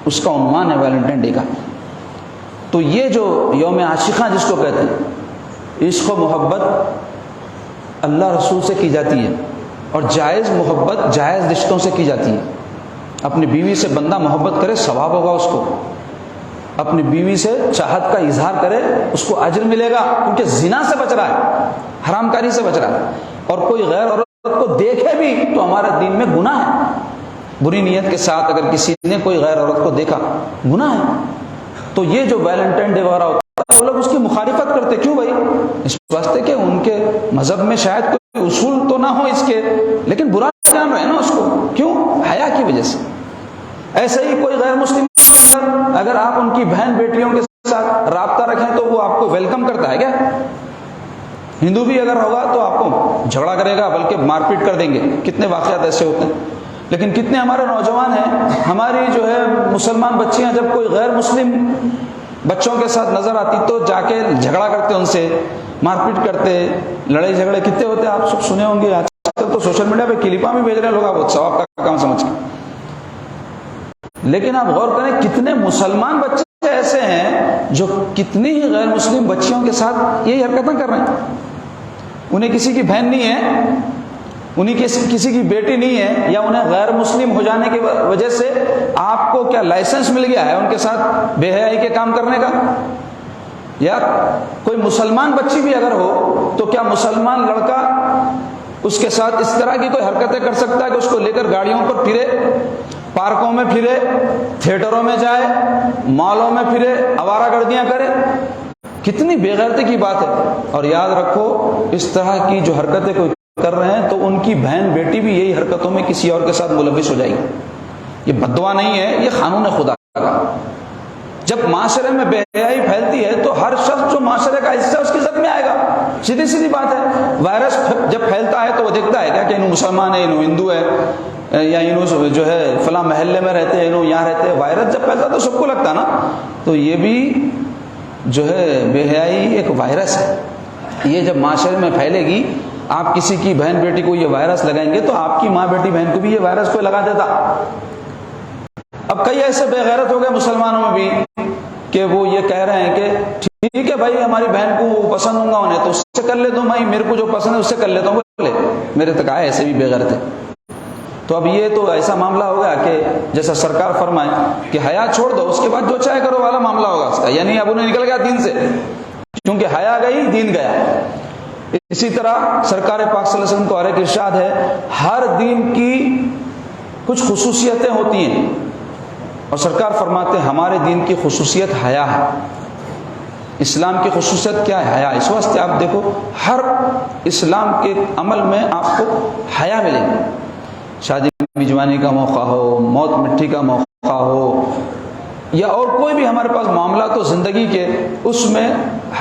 اس کا عنوان ہے ویلنٹائن ڈے کا. تو یہ جو یوم عاشقاں جس کو کہتے ہیں، عشق و محبت اللہ رسول سے کی جاتی ہے، اور جائز محبت جائز رشتوں سے کی جاتی ہے. اپنی بیوی سے بندہ محبت کرے ثواب ہوگا اس کو. اپنی بیوی سے چاہت کا اظہار کرے اس کو اجر ملے گا، کیونکہ زنا سے بچ رہا ہے، حرام کاری سے بچ رہا ہے. اور کوئی غیر عورت کو دیکھے بھی تو ہمارے دین میں گناہ ہے. بری نیت کے ساتھ اگر کسی نے کوئی غیر عورت کو دیکھا گناہ ہے. تو یہ جو ویلنٹائن ڈے وغیرہ ہوتا ہے وہ لوگ اس کی مخالفت کرتے. کیوں بھائی؟ اس واسطے کہ ان کے مذہب میں شاید کوئی اصول تو نہ ہو اس کے، لیکن برا جان رہے ہیں نا اس کو. کیوں؟ حیا کی وجہ سے. ایسے ہی کوئی غیر مسلم اگر آپ ان کی بہن بیٹیوں کے ساتھ رابطہ رکھیں تو وہ آپ کو ویلکم کرتا ہے کیا؟ ہندو بھی اگر ہوگا تو آپ کو جھگڑا کرے گا، بلکہ مار پیٹ کر دیں گے. کتنے واقعات ایسے ہوتے ہیں. لیکن کتنے ہمارے نوجوان ہیں، ہماری جو ہے مسلمان بچیاں جب کوئی غیر مسلم بچوں کے ساتھ نظر آتی تو جا کے جھگڑا کرتے، ان سے مار پیٹ کرتے، لڑائی جھگڑے کتنے ہوتے ہیں. آپ سب سنے ہوں گے. آج کل تو سوشل میڈیا پہ کلپاں بھی بھیج رہے ہیں لوگ، آپ ثواب کا کام سمجھ کے. لیکن آپ غور کریں کتنے مسلمان بچے ایسے ہیں جو کتنی ہی غیر مسلم بچیوں کے ساتھ یہی حرکتیں کر رہے ہیں. انہیں کسی کی بہن نہیں ہے، انہیں کسی کی بیٹی نہیں ہے، یا انہیں غیر مسلم ہو جانے کی وجہ سے آپ کو کیا لائسنس مل گیا ہے ان کے ساتھ بے حیائی کے کام کرنے کا؟ یا کوئی مسلمان بچی بھی اگر ہو تو کیا مسلمان لڑکا اس کے ساتھ اس طرح کی کوئی حرکتیں کر سکتا ہے کہ اس کو لے کر گاڑیوں پر پھرے، پارکوں میں پھرے، تھیٹروں میں جائے، مالوں میں پھرے، آوارہ گردیاں کرے؟ کتنی بے غیرتی کی بات ہے. اور یاد رکھو اس طرح کی جو حرکتیں کوئی کر رہے ہیں تو ان کی بہن بیٹی بھی یہی حرکتوں میں کسی اور کے ساتھ ملوث ہو جائے گی. یہ بددعا نہیں ہے، یہ قانون خدا کا. جب معاشرے میں بے حیائی پھیلتی ہے تو ہر شخص جو معاشرے کا حصہ اس کی زد میں آئے گا. سیدھی سیدھی بات ہے. وائرس جب پھیلتا ہے تو وہ دیکھتا ہے کہ انہوں مسلمان ہے، انہوں ہندو ہے، یا انہوں جو ہے فلاں محلے میں رہتے ہیں، انہوں یہاں رہتے ہیں. وائرس جب پھیلتا ہے تو سب کو لگتا نا. تو یہ بھی جو ہے بے حیائی ایک وائرس ہے. یہ جب معاشرے میں پھیلے گی، آپ کسی کی بہن بیٹی کو یہ وائرس لگائیں گے تو آپ کی ماں بیٹی بہن کو بھی یہ وائرس کوئی لگا دیتا. اب کئی ایسے بے غیرت ہو گئے مسلمانوں میں بھی کہ وہ یہ کہہ رہے ہیں کہ ٹھیک ہے بھائی ہماری بہن کو پسند ہوں گا انہیں تو اس سے کر لیتا ہوں، بھائی میرے کو جو پسند ہے اس سے کر لیتا ہوں. بولے میرے تک آئے ایسے بھی بے غیرت ہے. تو اب یہ تو ایسا معاملہ ہوگا کہ جیسا سرکار فرمائے کہ حیا چھوڑ دو، اس کے بعد جو چاہے کرو والا معاملہ ہوگا اس کا. یعنی اب انہیں نکل گیا دین سے، کیونکہ حیا گئی دین گیا. اسی طرح سرکار پاک صلی اللہ علیہ وسلم کو اور ایک ارشاد ہے، ہر دین کی کچھ خصوصیتیں ہوتی ہیں اور سرکار فرماتے ہیں ہمارے دین کی خصوصیت حیا ہے. اسلام کی خصوصیت کیا ہے؟ حیا. اس واسطے آپ دیکھو ہر اسلام کے عمل میں آپ کو حیا ملے گی. شادی میزبانی کا موقع ہو، موت مٹی کا موقع ہو، یا اور کوئی بھی ہمارے پاس معاملات تو زندگی کے، اس میں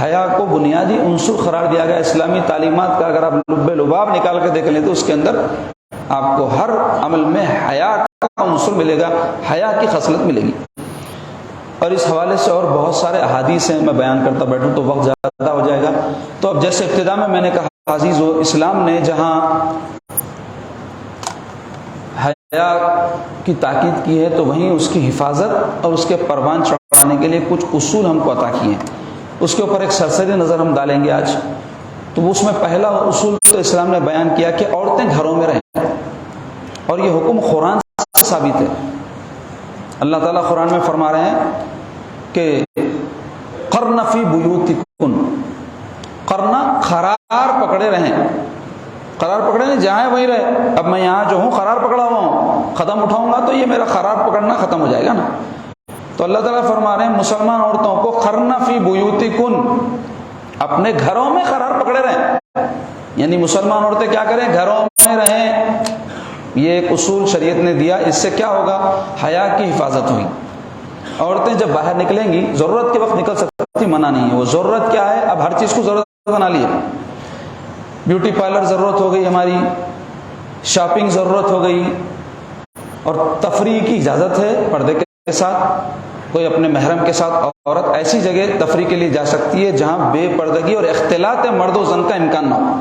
حیا کو بنیادی عنصر قرار دیا گیا. اسلامی تعلیمات کا اگر آپ لب لباب نکال کے دیکھ لیں تو اس کے اندر آپ کو ہر عمل میں حیا کا عنصر ملے گا، حیا کی خصلت ملے گی. اور اس حوالے سے اور بہت سارے احادیث ہیں، میں بیان کرتا بیٹھوں تو وقت زیادہ ہو جائے گا. تو اب جیسے ابتدا میں نے کہا عزیزو، اسلام نے جہاں حیا کی تاکید کی ہے تو وہیں اس کی حفاظت اور اس کے پروان چڑھانے کے لیے کچھ اصول ہم کو عطا کیے ہیں. اس کے اوپر ایک سرسری نظر ہم ڈالیں گے آج. تو اس میں پہلا اصول تو اسلام نے بیان کیا کہ عورتیں گھروں میں رہیں، اور یہ حکم قرآن سے ثابت ہے. اللہ تعالیٰ قرآن میں فرما رہے ہیں کہ قرن فی بیوتکن، قرن قرار پکڑے رہیں. قرار پکڑے نہیں، جہاں وہیں رہے. اب میں یہاں جو ہوں قرار پکڑا ہوا ہوں، قدم اٹھاؤں گا تو یہ میرا قرار پکڑنا ختم ہو جائے گا نا. تو اللہ تعالیٰ فرما رہے ہیں مسلمان عورتوں کو قرن فی بیوتکن، اپنے گھروں میں قرار پکڑے رہیں. یعنی مسلمان عورتیں کیا کریں؟ گھروں میں رہیں. یہ ایک اصول شریعت نے دیا. اس سے کیا ہوگا؟ حیا کی حفاظت ہوئی. عورتیں جب باہر نکلیں گی ضرورت کے وقت نکل سکتی، منع نہیں ہے. وہ ضرورت کیا ہے؟ اب ہر چیز کو ضرورت بنا لی ہے. بیوٹی پارلر ضرورت ہو گئی، ہماری شاپنگ ضرورت ہو گئی، اور تفریح کی اجازت ہے پردے کے ساتھ. کوئی اپنے محرم کے ساتھ عورت ایسی جگہ تفریح کے لیے جا سکتی ہے جہاں بے پردگی اور اختلاط مرد و زن کا امکان نہ ہو.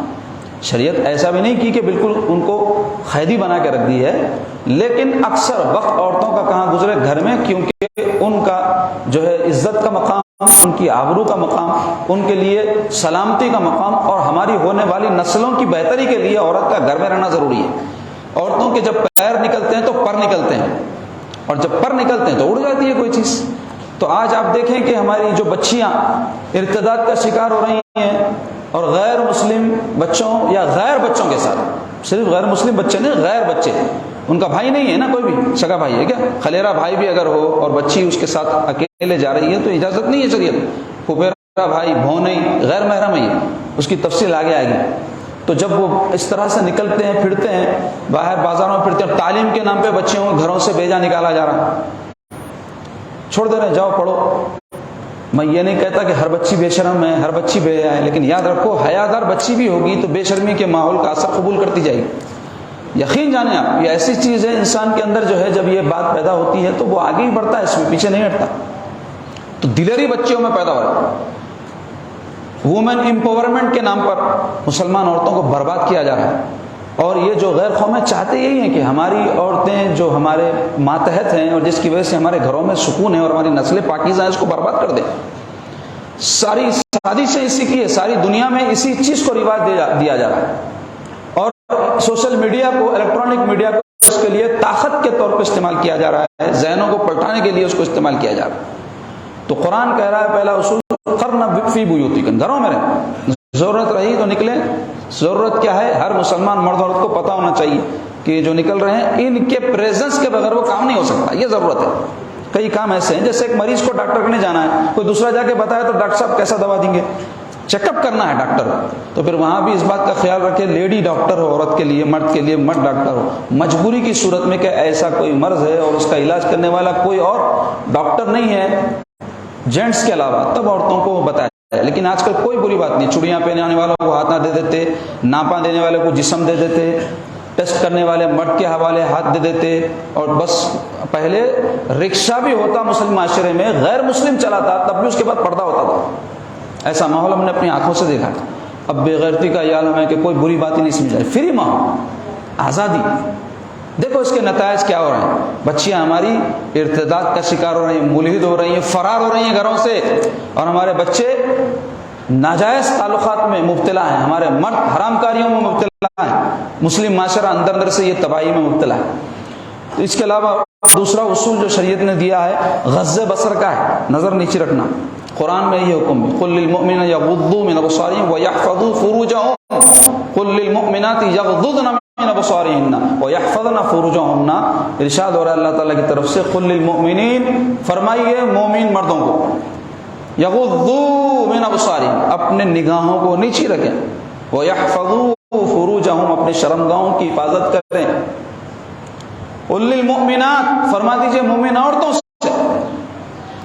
شریعت ایسا بھی نہیں کی کہ بالکل ان کو قیدی بنا کے رکھ دی ہے، لیکن اکثر وقت عورتوں کا کہاں گزرے؟ گھر میں، کیونکہ ان کا جو ہے عزت کا مقام، ان کی آبرو کا مقام، ان کے لیے سلامتی کا مقام، اور ہماری ہونے والی نسلوں کی بہتری کے لیے عورت کا گھر میں رہنا ضروری ہے. عورتوں کے جب پیر نکلتے ہیں تو پر نکلتے ہیں، اور جب پر نکلتے ہیں تو اڑ جاتی ہے کوئی چیز. تو آج آپ دیکھیں کہ ہماری جو بچیاں ارتداد کا شکار ہو رہی ہیں، اور غیر مسلم بچوں یا غیر بچوں کے ساتھ، صرف غیر مسلم بچے نہیں، غیر بچے، ان کا بھائی نہیں ہے نا، کوئی بھی سگا بھائی ہے کیا؟ خلیرا بھائی بھی اگر ہو اور بچی اس کے ساتھ اکیلے جا رہی ہے تو اجازت نہیں ہے شریعت. پھپھیرا بھائی، بھو نہیں، غیر محرم ہے یہ. اس کی تفصیل آگے آئے گی. تو جب وہ اس طرح سے نکلتے ہیں، پھرتے ہیں باہر، بازاروں میں پھرتے ہیں، تعلیم کے نام پہ بچوں کو گھروں سے بھیجا نکالا جا رہا، چھوڑ دے رہے ہیں جاؤ پڑھو. میں یہ نہیں کہتا کہ ہر بچی بے شرم ہے، ہر بچی بے حیا ہے، لیکن یاد رکھو حیادار بچی بھی ہوگی تو بے شرمی کے ماحول کا اثر قبول کرتی جائے گی. یقین جانیں آپ، یہ ایسی چیز ہے انسان کے اندر جو ہے جب یہ بات پیدا ہوتی ہے تو وہ آگے ہی بڑھتا ہے، اس میں پیچھے نہیں ہٹتا. تو دلیری بچیوں میں پیدا ہو رہا ہے. وومن امپاورمنٹ کے نام پر مسلمان عورتوں کو برباد کیا جا رہا ہے. اور یہ جو غیر قومیں چاہتے یہی ہیں کہ ہماری عورتیں جو ہمارے ماتحت ہیں اور جس کی وجہ سے ہمارے گھروں میں سکون ہے اور ہماری نسلیں پاکیزہ ہیں، اس کو برباد کر دیں۔ ساری سازشیں اسی کی ہے، ساری دنیا میں اسی چیز کو رواج دیا جا رہا ہے، اور سوشل میڈیا کو، الیکٹرانک میڈیا کو اس کے لیے طاقت کے طور پر استعمال کیا جا رہا ہے، ذہنوں کو پلٹانے کے لیے اس کو استعمال کیا جا رہا ہے۔ تو قرآن کہہ رہا ہے پہلا اصول قرن فی بیوتکن، گھروں میں رہیں، ضرورت رہی تو نکلیں۔ ضرورت کیا ہے؟ ہر مسلمان مرد عورت کو پتہ ہونا چاہیے کہ جو نکل رہے ہیں ان کے پریزنس کے بغیر وہ کام نہیں ہو سکتا، یہ ضرورت ہے۔ کئی کام ایسے ہیں جیسے ایک مریض کو ڈاکٹر کے نہیں جانا ہے، کوئی دوسرا جا کے بتایا تو ڈاکٹر صاحب کیسا دوا دیں گے؟ چیک اپ کرنا ہے ڈاکٹر، تو پھر وہاں بھی اس بات کا خیال رکھے لیڈی ڈاکٹر ہو عورت کے لیے، مرد کے لیے مرد ڈاکٹر ہو۔ مجبوری کی صورت میں کہ ایسا کوئی مرض ہے اور اس کا علاج کرنے والا کوئی اور ڈاکٹر نہیں ہے جینٹس کے علاوہ، تب عورتوں کو بتایا جائے۔ لیکن آج کل کوئی بری بات نہیں، چوڑیاں پہنانے والوں کو ہاتھ نہ دے دیتے، ناپا دینے والے کو جسم دے دیتے، ٹیسٹ کرنے والے مرد کے حوالے ہاتھ دے دیتے، اور بس پہلے رکشہ بھی ہوتا مسلم معاشرے میں، غیر مسلم چلاتا تب بھی اس کے بعد پردہ ہوتا تھا۔ ایسا ماحول ہم نے اپنی آنکھوں سے دیکھا۔ اب بے غیرتی کا یہ عالم ہے کہ کوئی بری بات ہی نہیں سمجھا، فری ماحول، آزادی۔ دیکھو اس کے نتائج کیا ہو رہے ہیں، بچیاں ہماری ارتداد کا شکار ہو رہی ہیں، ملحد ہو رہی ہیں، فرار ہو رہی ہیں گھروں سے، اور ہمارے بچے ناجائز تعلقات میں مبتلا ہیں، ہمارے مرد حرام کاریوں میں مبتلا ہیں، مسلم معاشرہ اندر اندر سے یہ تباہی میں مبتلا ہے۔ تو اس کے علاوہ دوسرا اصول جو شریعت نے دیا ہے غض بصر کا ہے، نظر نیچے رکھنا۔ قرآن میں یہ حکم ہے، قل للمؤمنین یغضوا من ابصارہم ویحفظوا فروجہم، قل للمؤمنات یغضضن من ابصارہن ویحفظن فروجہن۔ ارشاد ہو رہا ہے اللہ تعالیٰ کی طرف سے، قل للمؤمنین، فرمائیے مومن مردوں کو، یغضوا من ابصارہم، اپنے نگاہوں کو نیچی رکھیں، ویحفظوا فروجہم، اپنے شرمگاہوں کی حفاظت کریں۔ قل للمؤمنات، فرما دیجئے مومن عورتوں سے،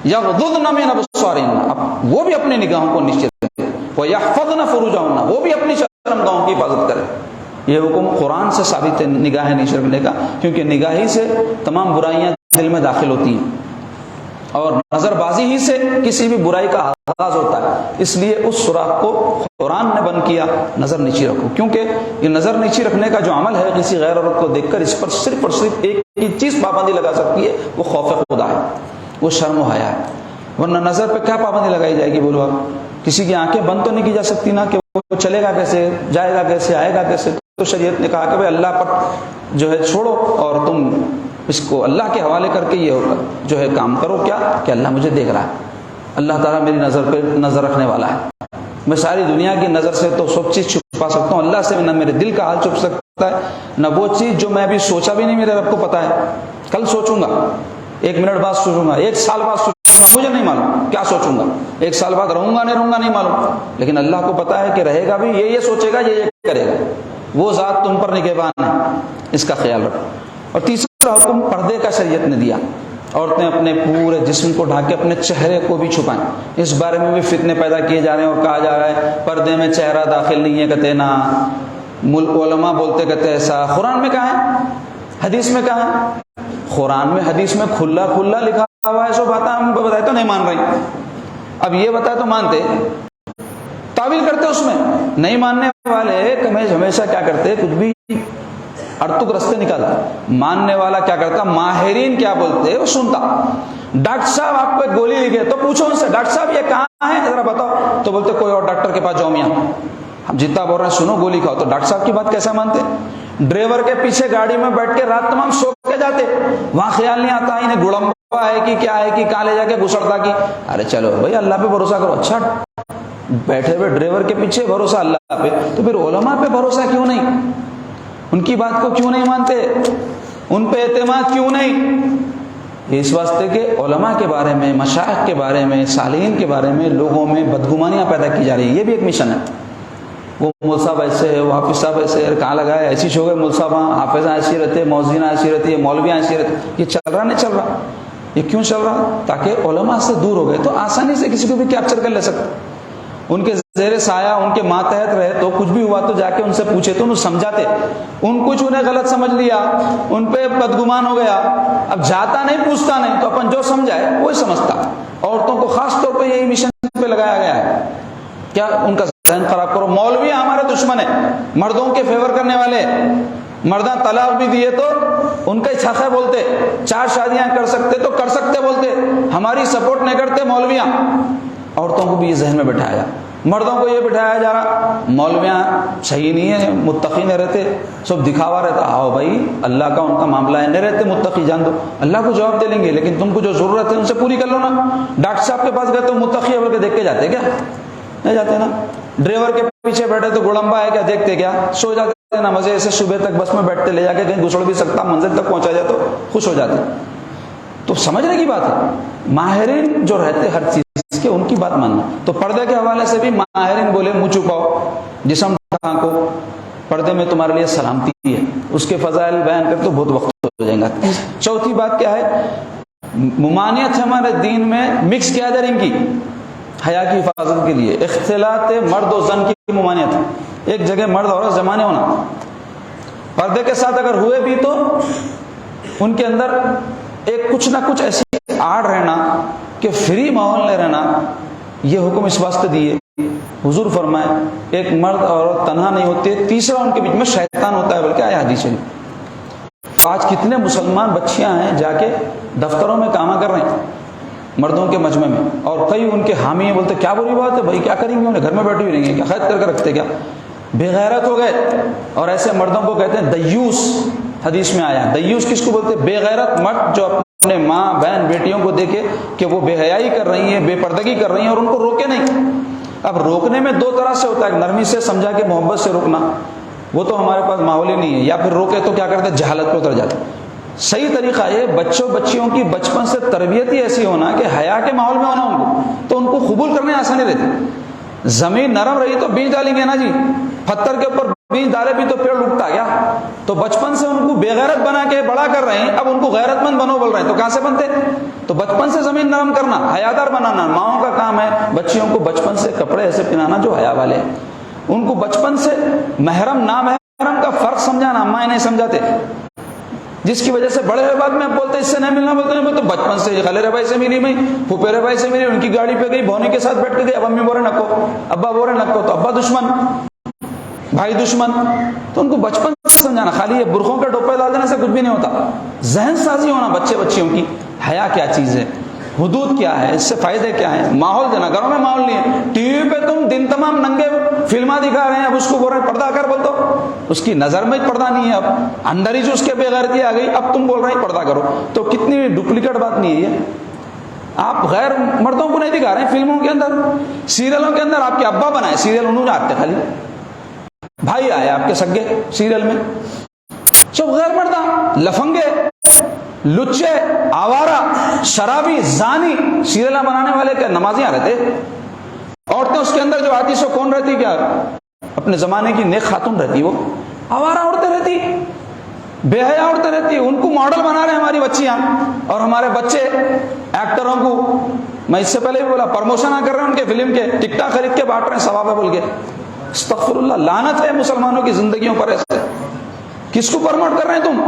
یغضضن من ابصارہن، وہ بھی اپنے نگاہوں کو نیچے رکھیں، ویحفظن فروجہن، وہ بھی اپنی شرمگاہوں کی حفاظت کریں۔ یہ حکم قرآن سے ثابت ہے نگاہیں نیچے رکھنے کا، کیونکہ نگاہی سے تمام برائیاں دل میں داخل ہوتی ہیں، اور نظر بازی ہی سے کسی بھی برائی کا آغاز ہوتا ہے۔ اس لیے اس سوراخ کو قرآن نے بند کیا، نظر نیچی رکھو، کیونکہ یہ نظر نیچی رکھنے کا جو عمل ہے کسی غیر عورت کو دیکھ کر اس پر صرف اور صرف ایک ہی چیز پابندی لگا سکتی ہے، وہ خوف خدا ہے، وہ شرم و حیا ہے۔ ورنہ نظر پہ کیا پابندی لگائی جائے گی؟ بولو آپ، کسی کی آنکھیں بند تو نہیں کی جا سکتی نا، کہ وہ چلے گا کیسے، جائے گا کیسے، آئے گا کیسے؟ تو شریعت نے کہا کہ بھائی اللہ پر جو ہے چھوڑو، اور تم اس کو اللہ کے حوالے کر کے یہ جو ہے کام کرو، کیا کہ اللہ مجھے دیکھ رہا ہے، اللہ تعالیٰ میری نظر پہ نظر رکھنے والا ہے۔ میں ساری دنیا کی نظر سے تو سب چیز چھپا سکتا ہوں، اللہ سے نہ میرے دل کا حال چھپ سکتا ہے، نہ وہ چیز جو میں ابھی سوچا بھی نہیں میرے رب کو پتا ہے، کل سوچوں گا، 1 منٹ بعد سوچوں گا، 1 سال بعد سوچوں گا، مجھے نہیں معلوم کیا سوچوں گا، 1 سال بعد رہوں گا نہیں معلوم، لیکن اللہ کو پتا ہے کہ رہے گا بھی، یہ سوچے گا، یہ کرے گا، وہ ذات تم پر نگہبان ہے، اس کا خیال رکھو۔ اور تیسرا حکم پردے کا شریعت نے دیا، عورتیں اپنے پورے جسم کو ڈھانکے اپنے چہرے کو بھی چھپائیں۔ اس بارے میں بھی فتنے پیدا کیے جا رہے ہیں اور کہا جا رہا ہے پردے میں چہرہ داخل نہیں ہے، کہتے نا، علماء بولتے کہتے ایسا، قرآن میں کہا ہے، حدیث میں کہا ہے؟ قرآن میں حدیث میں کھلا کھلا لکھا ہوا ہے، سو باتیں ہم کو بتائے تو نہیں مان رہی، اب یہ بتائے تو مانتے، تعویل کرتے اس میں۔ نہیں ماننے والے ہمیشہ کیا کرتے، کچھ بھی ارتک رستے نکالتا، ماننے والا کیا کرتا، ماہرین کیا بولتے وہ سنتا۔ ڈاکٹر صاحب آپ کو ایک گولی لکھے تو پوچھو ان سے، ڈاکٹر صاحب یہ کہاں ہے ذرا بتاؤ، تو بولتے کوئی اور ڈاکٹر کے پاس جاؤ میاں، ہم جتنا بول رہے ہیں سنو، گولی کھاؤ۔ تو ڈاکٹر صاحب کی بات کیسا مانتے؟ ڈرائیور کے پیچھے گاڑی میں بیٹھ کے رات تمام سو کے جاتے، وہاں خیال نہیں آتا انہیں گڑمبا ہے کہ کیا ہے کہ کہاں لے جا کے گھسڑتا کی، ارے چلو بھائی اللہ پہ بھروسہ کرو۔ اچھا بیٹھے ہوئے ڈرائیور کے پیچھے بھروسہ اللہ پہ، تو پھر علماء پہ بھروسہ کیوں نہیں؟ ان کی بات کو کیوں نہیں مانتے؟ ان پہ اعتماد کیوں نہیں؟ اس واسطے کہ علماء کے بارے میں، مشائخ کے بارے میں، صالحین کے بارے میں لوگوں میں بدگمانیاں پیدا کی جا رہی ہیں، یہ بھی ایک مشن ہے۔ وہ مول صاحب ایسے ہے، وہ حافظ صاحب ایسے ہے، کہاں لگا ہے، ایسی شو گئے مول صاحب، حافظ ایسی رہتے، مؤذن ایسی رہتی ہے، مولویاں ایسی رہتے، یہ چل رہا نہیں چل رہا؟ یہ کیوں چل رہا؟ تاکہ علماء سے دور ہو گئے تو آسانی سے کسی کو بھی کیپچر کر لے سکتے، ان کے زیر سایہ، ان کے ماتحت رہے، تو کچھ بھی ہوا تو جا کے ان سے پوچھے تو انہیں سمجھاتے، ان کچھ انہیں غلط سمجھ لیا، ان پہ بدگمان ہو گیا، اب جاتا نہیں پوچھتا نہیں، تو اپن جو سمجھائے وہی سمجھتا۔ عورتوں کو خاص طور پہ یہی مشن پہ لگایا گیا ہے، کیا ان کا ذہن خراب کرو. مولوی ہمارے دشمن ہیں, مردوں کے فیور کرنے والے. مرداں طلاق بھی دیے تو ان کا چھاخے بولتے, 4 شادیاں کر سکتے تو کر سکتے بولتے, ہماری سپورٹ نہیں کرتے مولویاں. عورتوں کو بھی یہ ذہن میں بٹھایا, مردوں کو یہ بٹھایا جا رہا مولویاں صحیح نہیں ہے, متقی نہیں رہتے, سب دکھاوا رہتا. آؤ بھائی, اللہ کا ان کا معاملہ ہے, نہیں رہتے متقی, جان دو اللہ کو جواب دے لیں گے, لیکن تم کو جو ضرورت ہے ان سے پوری کر لو نا. ڈاکٹر صاحب کے پاس گئے تو متقی ہے بول کے دیکھ کے جاتے کیا؟ نہیں جاتے نا. ڈرائیور کے پیچھے بیٹھے تو گڑمبا ہے کیا دیکھتے کیا؟ سو جاتے نا مزے سے, صبح تک بس میں بیٹھتے, لے جا کے کہیں گھسڑ بھی سکتا, منزل تک پہنچا جائے تو خوش ہو جاتے. تو سمجھنے کی بات ہے, ماہرین جو رہتے ہر چیز کے ان کی بات ماننا. تو پردے کے حوالے سے بھی ماہرین بولے منہ چھپاؤ, جسم ڈھانکو, پردے میں تمہارے لیے سلامتی ہے. اس کے فضائل بیان کر تو بہت وقت ہو جائے گا. چوتھی بات کیا ہے؟ ممانعت ہے ہمارے دین میں مکس کیا جائے ان کی حیا کی حفاظت کے لیے. اختلاط مرد و زن کی ممانعت ہے. ایک جگہ مرد عورت جمانے ہونا, پردے کے ساتھ اگر ہوئے بھی تو ان کے اندر ایک کچھ نہ کچھ ایسی آڑ رہنا کہ فری ماحول نہیں رہنا. یہ حکم اس واسطے دیے. حضور فرمائے ایک مرد اور عورت تنہا نہیں ہوتے, تیسرا ان کے بیچ میں شیطان ہوتا ہے, بلکہ آیا حدیث ہے. تو آج کتنے مسلمان بچیاں ہیں جا کے دفتروں میں کام کر رہے ہیں مردوں کے مجمع میں, اور کئی ان کے حامی ہیں, بولتے کیا بری بات ہے بھائی, کیا کریں گے, انہیں گھر میں بیٹھی ہوئی رہیں گے کیا, قید کر کے رکھتے کیا, بے غیرت ہو گئے. اور ایسے مردوں کو کہتے ہیں دیوس. حدیث میں آیا دیوس کس کو بولتے ہیں؟ بے غیرت مرد جو اپنے ماں بہن بیٹیوں کو دیکھے کہ وہ بے حیائی کر رہی ہیں, بے پردگی کر رہی ہیں, اور ان کو روکے نہیں. اب روکنے میں 2 طرح سے ہوتا ہے, نرمی سے سمجھا کے محبت سے روکنا, وہ تو ہمارے پاس ماحول ہی نہیں ہے, یا پھر روکے تو کیا کرتے ہیں, جہالت پہ اتر جاتے. صحیح طریقہ ہے بچوں بچیوں کی بچپن سے تربیت ہی ایسی ہونا کہ حیا کے ماحول میں ہونا ان کو, تو ان کو قبول کرنے آسانی رہتی. زمین نرم رہی تو بیج ڈالیں گے نا جی, پتھر کے اوپر بیج ڈالے بھی تو پیڑ اگتا گیا. تو بچپن سے ان کو بے غیرت بنا کے بڑا کر رہے ہیں, اب ان کو غیرت مند بنو بول رہے ہیں, تو کہاں سے بنتے؟ تو بچپن سے زمین نرم کرنا, حیادار بنانا ماؤں کا کام ہے. بچیوں کو بچپن سے کپڑے ایسے پہنانا جو حیا والے ہیں, ان کو بچپن سے محرم نامحرم کا فرق سمجھانا. اماں نہیں سمجھاتے, جس کی وجہ سے بڑے ہوئے بعد میں بولتے اس سے نہیں ملنا, بولتے نہیں, تو بچپن سے خالے بھائی سے ملی میں, پھوپھیرے بھائی سے ملی, ان کی گاڑی پہ گئی, بھونے کے ساتھ بیٹھ کے گئی, اب امی بورے نکو, ابا بورے نکو, تو ابا دشمن, بھائی دشمن. تو ان کو بچپن سے سمجھانا. خالی یہ برقعوں کے ڈوپے ڈال دینے سے کچھ بھی نہیں ہوتا. ذہن سازی ہونا بچے بچیوں کی, حیا کیا چیز ہے, حدود کیا ہے, اس سے فائدے کیا ہیں, ماحول دینا. گھروں میں ماحول نہیں ہے, ٹی وی پہ تم دن تمام ننگے فلمیں دکھا رہے ہیں, اب اس کو بول رہے ہیں پردہ کر, بول دو, اس کی نظر میں پردہ نہیں ہے, اب اندر ہی جو اس کے بے غیرتی آ گئی, اب تم بول رہے ہیں پردہ کرو. تو کتنی ڈپلیکیٹ بات نہیں ہے یہ. آپ غیر مردوں کو نہیں دکھا رہے ہیں فلموں کے اندر, سیریلوں کے اندر. آپ کے ابا بنائے سیریل, انہوں نے آتے خالی بھائی آئے آپ کے سگے سیریل میں, سب غیر مردہ, لفنگے, لچے, آوارہ, شرابی, زانی. سیریلیں بنانے والے کیا نمازیاں رہتے, عورتیں اس کے اندر جو آتی سو کون رہتی, کیا اپنے زمانے کی نیک خاتون رہتی, وہ آوارہ عورتیں رہتی, بے حیا عورتیں رہتی. ان کو ماڈل بنا رہے ہیں ہماری بچیاں اور ہمارے بچے ایکٹروں کو. میں اس سے پہلے بھی بولا, پروموشن کر رہے ہیں ان کے فلم کے, ٹکٹاں خرید کے بانٹ رہے ہیں ثواب ہے بول کے. استغفر اللہ, لعنت ہے مسلمانوں کی زندگیوں پر. ایسے کس کو پروموٹ کر رہے ہیں تم؟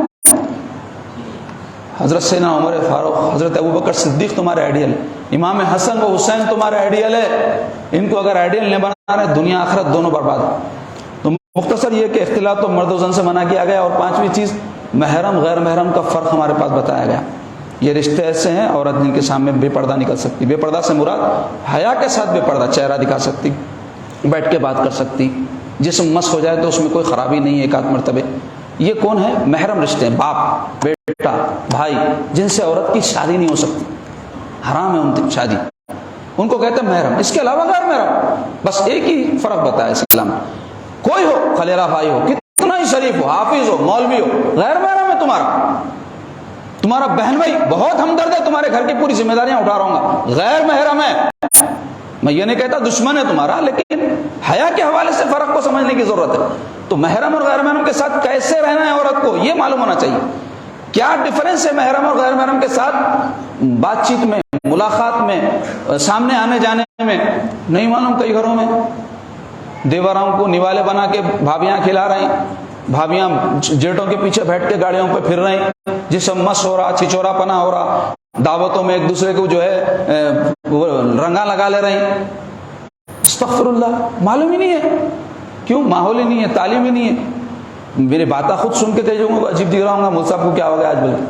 حضرت سیدنا عمر فاروق, حضرت ابوبکر صدیق تمہارے آئیڈیل, امام حسن و حسین تمہارے آئیڈیل ہے. ان کو اگر آئیڈیل نہیں بنا رہے, دنیا آخرت دونوں برباد. تو مختصر یہ کہ اختلاط تو مرد و زن سے منع کیا گیا. اور 5ویں چیز محرم غیر محرم کا فرق ہمارے پاس بتایا گیا. یہ رشتے ایسے ہیں عورت جن کے سامنے بے پردہ نکل سکتی. بے پردہ سے مراد حیا کے ساتھ بے پردہ, چہرہ دکھا سکتی, بیٹھ کے بات کر سکتی, جسم مس ہو جائے تو اس میں کوئی خرابی نہیں ہے, 1 مرتبہ. یہ کون ہے؟ محرم رشتے ہیں, باپ, بیٹا, بھائی, جن سے عورت کی شادی نہیں ہو سکتی, حرام ہے ان کی شادی, ان کو کہتے ہیں محرم. اس کے علاوہ غیر محرم, بس ایک ہی فرق بتایا اسلام. کوئی ہو, خلیرہ بھائی ہو, کتنا ہی شریف ہو, حافظ ہو, مولوی ہو, غیر محرم ہے تمہارا. تمہارا بہن بھائی بہت ہمدرد ہے, تمہارے گھر کی پوری ذمہ داریاں اٹھا رہا ہوں گا, غیر محرم ہے. میں یہ نہیں کہتا دشمن ہے تمہارا, لیکن حیا کے حوالے سے فرق کو سمجھنے کی ضرورت ہے. تو محرم اور غیر محرم کے ساتھ کیسے رہنا ہے عورت کو, یہ معلوم ہونا چاہیے. کیا ڈفرنس ہے محرم اور غیر محرم کے ساتھ بات چیت میں, ملاقات میں, سامنے آنے جانے میں؟ نہیں معلوم. کئی گھروں میں دیوراں کو نوالے بنا کے بھابیاں کھلا رہے ہیں, بھابیاں جیٹوں کے پیچھے بیٹھ کے گاڑیوں پہ پھر رہے ہیں, جسم مس ہو رہا, چھچورا پنا ہو رہا, دعوتوں میں ایک دوسرے کو جو ہے رنگا لگا لے رہے ہیں. استغفر اللہ، معلوم ہی نہیں ہے، کیوں؟ ماحول ہی نہیں ہے، تعلیم ہی نہیں ہے۔ میری باتیں خود سن کے کہہ جاؤں گا عجیب دکھ رہا ہوں گا، مول صاحب کو کیا ہو گیا آج بول کے،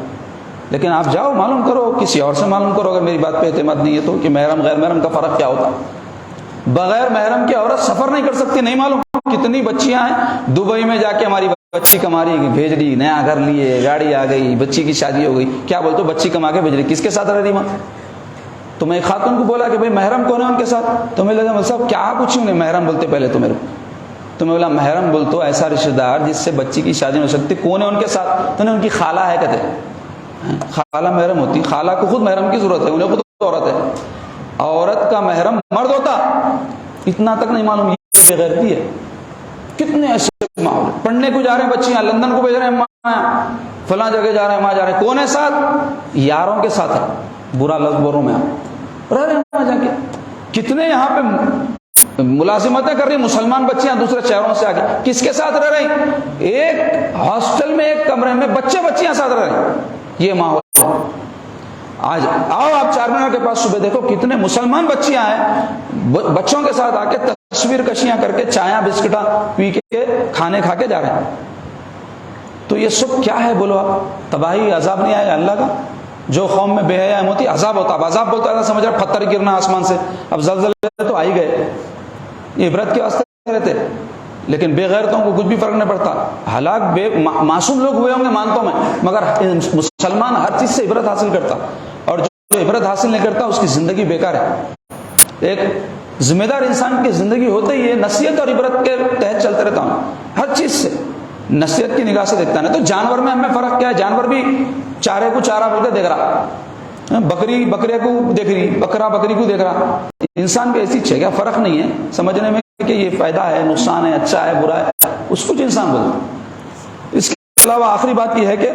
لیکن آپ جاؤ معلوم کرو، کسی اور سے معلوم کرو اگر میری بات پہ اعتماد نہیں ہے تو، کہ محرم غیر محرم کا فرق کیا ہوتا ہے۔ بغیر محرم کی عورت سفر نہیں کر سکتی، نہیں معلوم کتنی بچیاں ہیں دبئی میں جا کے ہماری بچی کما رہی بھیج رہی، نیا گھر لیے، گاڑی آ گئی، بچی کی شادی ہو گئی، کیا بولتے ہو بچی کما کے بھیج رہی، کس کے ساتھ رہ رہی ماں؟ تو میں ایک خاتون کو بولا کہ بھائی محرم کون ہے ان کے ساتھ، تو میں لگا صاحب کیا پوچھوں گے، محرم بولتے پہلے تو میرے کو، تو میں بولا محرم بول تو ایسا رشتہ دار جس سے بچی کی شادی ہو سکتی، کون ہے ان کے ساتھ؟ تو نے ان کی خالہ ہے، کہتے خالہ محرم ہوتی، خالہ کو خود محرم کی ضرورت ہے، انہیں خود عورت ہے، عورت کا محرم مرد ہوتا، اتنا تک نہیں معلوم، یہ بے غیرتی ہے۔ کتنے ایسے معاملے، پڑھنے کو جا رہے ہیں بچیاں، لندن کو بھیج رہے ہیں، فلاں جگہ جا رہے ہیں، وہاں جا رہے ہیں، کون ہے ساتھ؟ یاروں کے ساتھ ہے، برا لفظ بولوں میں، رہ رہے ہیں وہاں جا کے۔ کتنے یہاں پہ ملازمتیں کر رہی مسلمان بچیاں دوسرے شہروں سے آ کے، کس کے ساتھ رہ رہی؟ ایک ہاسٹل میں ایک کمرے میں بچیاں ساتھ رہ رہے ہیں، یہ ماحول ہے۔ آج آؤ آپ چار مینار کے پاس صبح دیکھو کتنے مسلمان بچیاں ہیں، بچوں کے ساتھ آ کے تصویر کشیاں کر کے، چایاں بسکٹاں پی کے، کھانے کھا کے جا رہے ہیں۔ تو یہ سب کیا ہے بولو آپ؟ تباہی، عذاب نہیں آیا اللہ کا؟ جو قوم میں بے حیائی ہوتی عذاب ہوتا، اب عذاب بولتا ہے سمجھ رہا پتھر گرنا آسمان سے، اب زلزلے تو آ ہی گئے، یہ عبرت کے واسطے رہتے، لیکن بے غیرتوں کو کچھ بھی فرق نہیں پڑتا، ہلاک معصوم لوگ ہوئے ہوں گے مانتوں میں، مگر مسلمان ہر چیز سے عبرت حاصل کرتا، اور جو عبرت حاصل نہیں کرتا اس کی زندگی بیکار ہے۔ ایک ذمہ دار انسان کی زندگی ہوتے ہی ہے نصیحت اور عبرت کے تحت چلتے رہتا ہوں، ہر چیز سے نصیحت کی نگاہ سے دیکھتا ہے۔ تو جانور میں ہمیں فرق کیا ہے؟ جانور بھی چارے کو چارہ بول کے دیکھ رہا، بکری بکرے کو دیکھ رہی، بکرا بکری کو دیکھ رہا، انسان بھی ایسی چیز ہے، فرق نہیں ہے سمجھنے میں کہ یہ فائدہ ہے، نقصان ہے، اچھا ہے، برا ہے، اس کچھ انسان بولتا ہے۔ اس کے علاوہ آخری بات یہ ہے کہ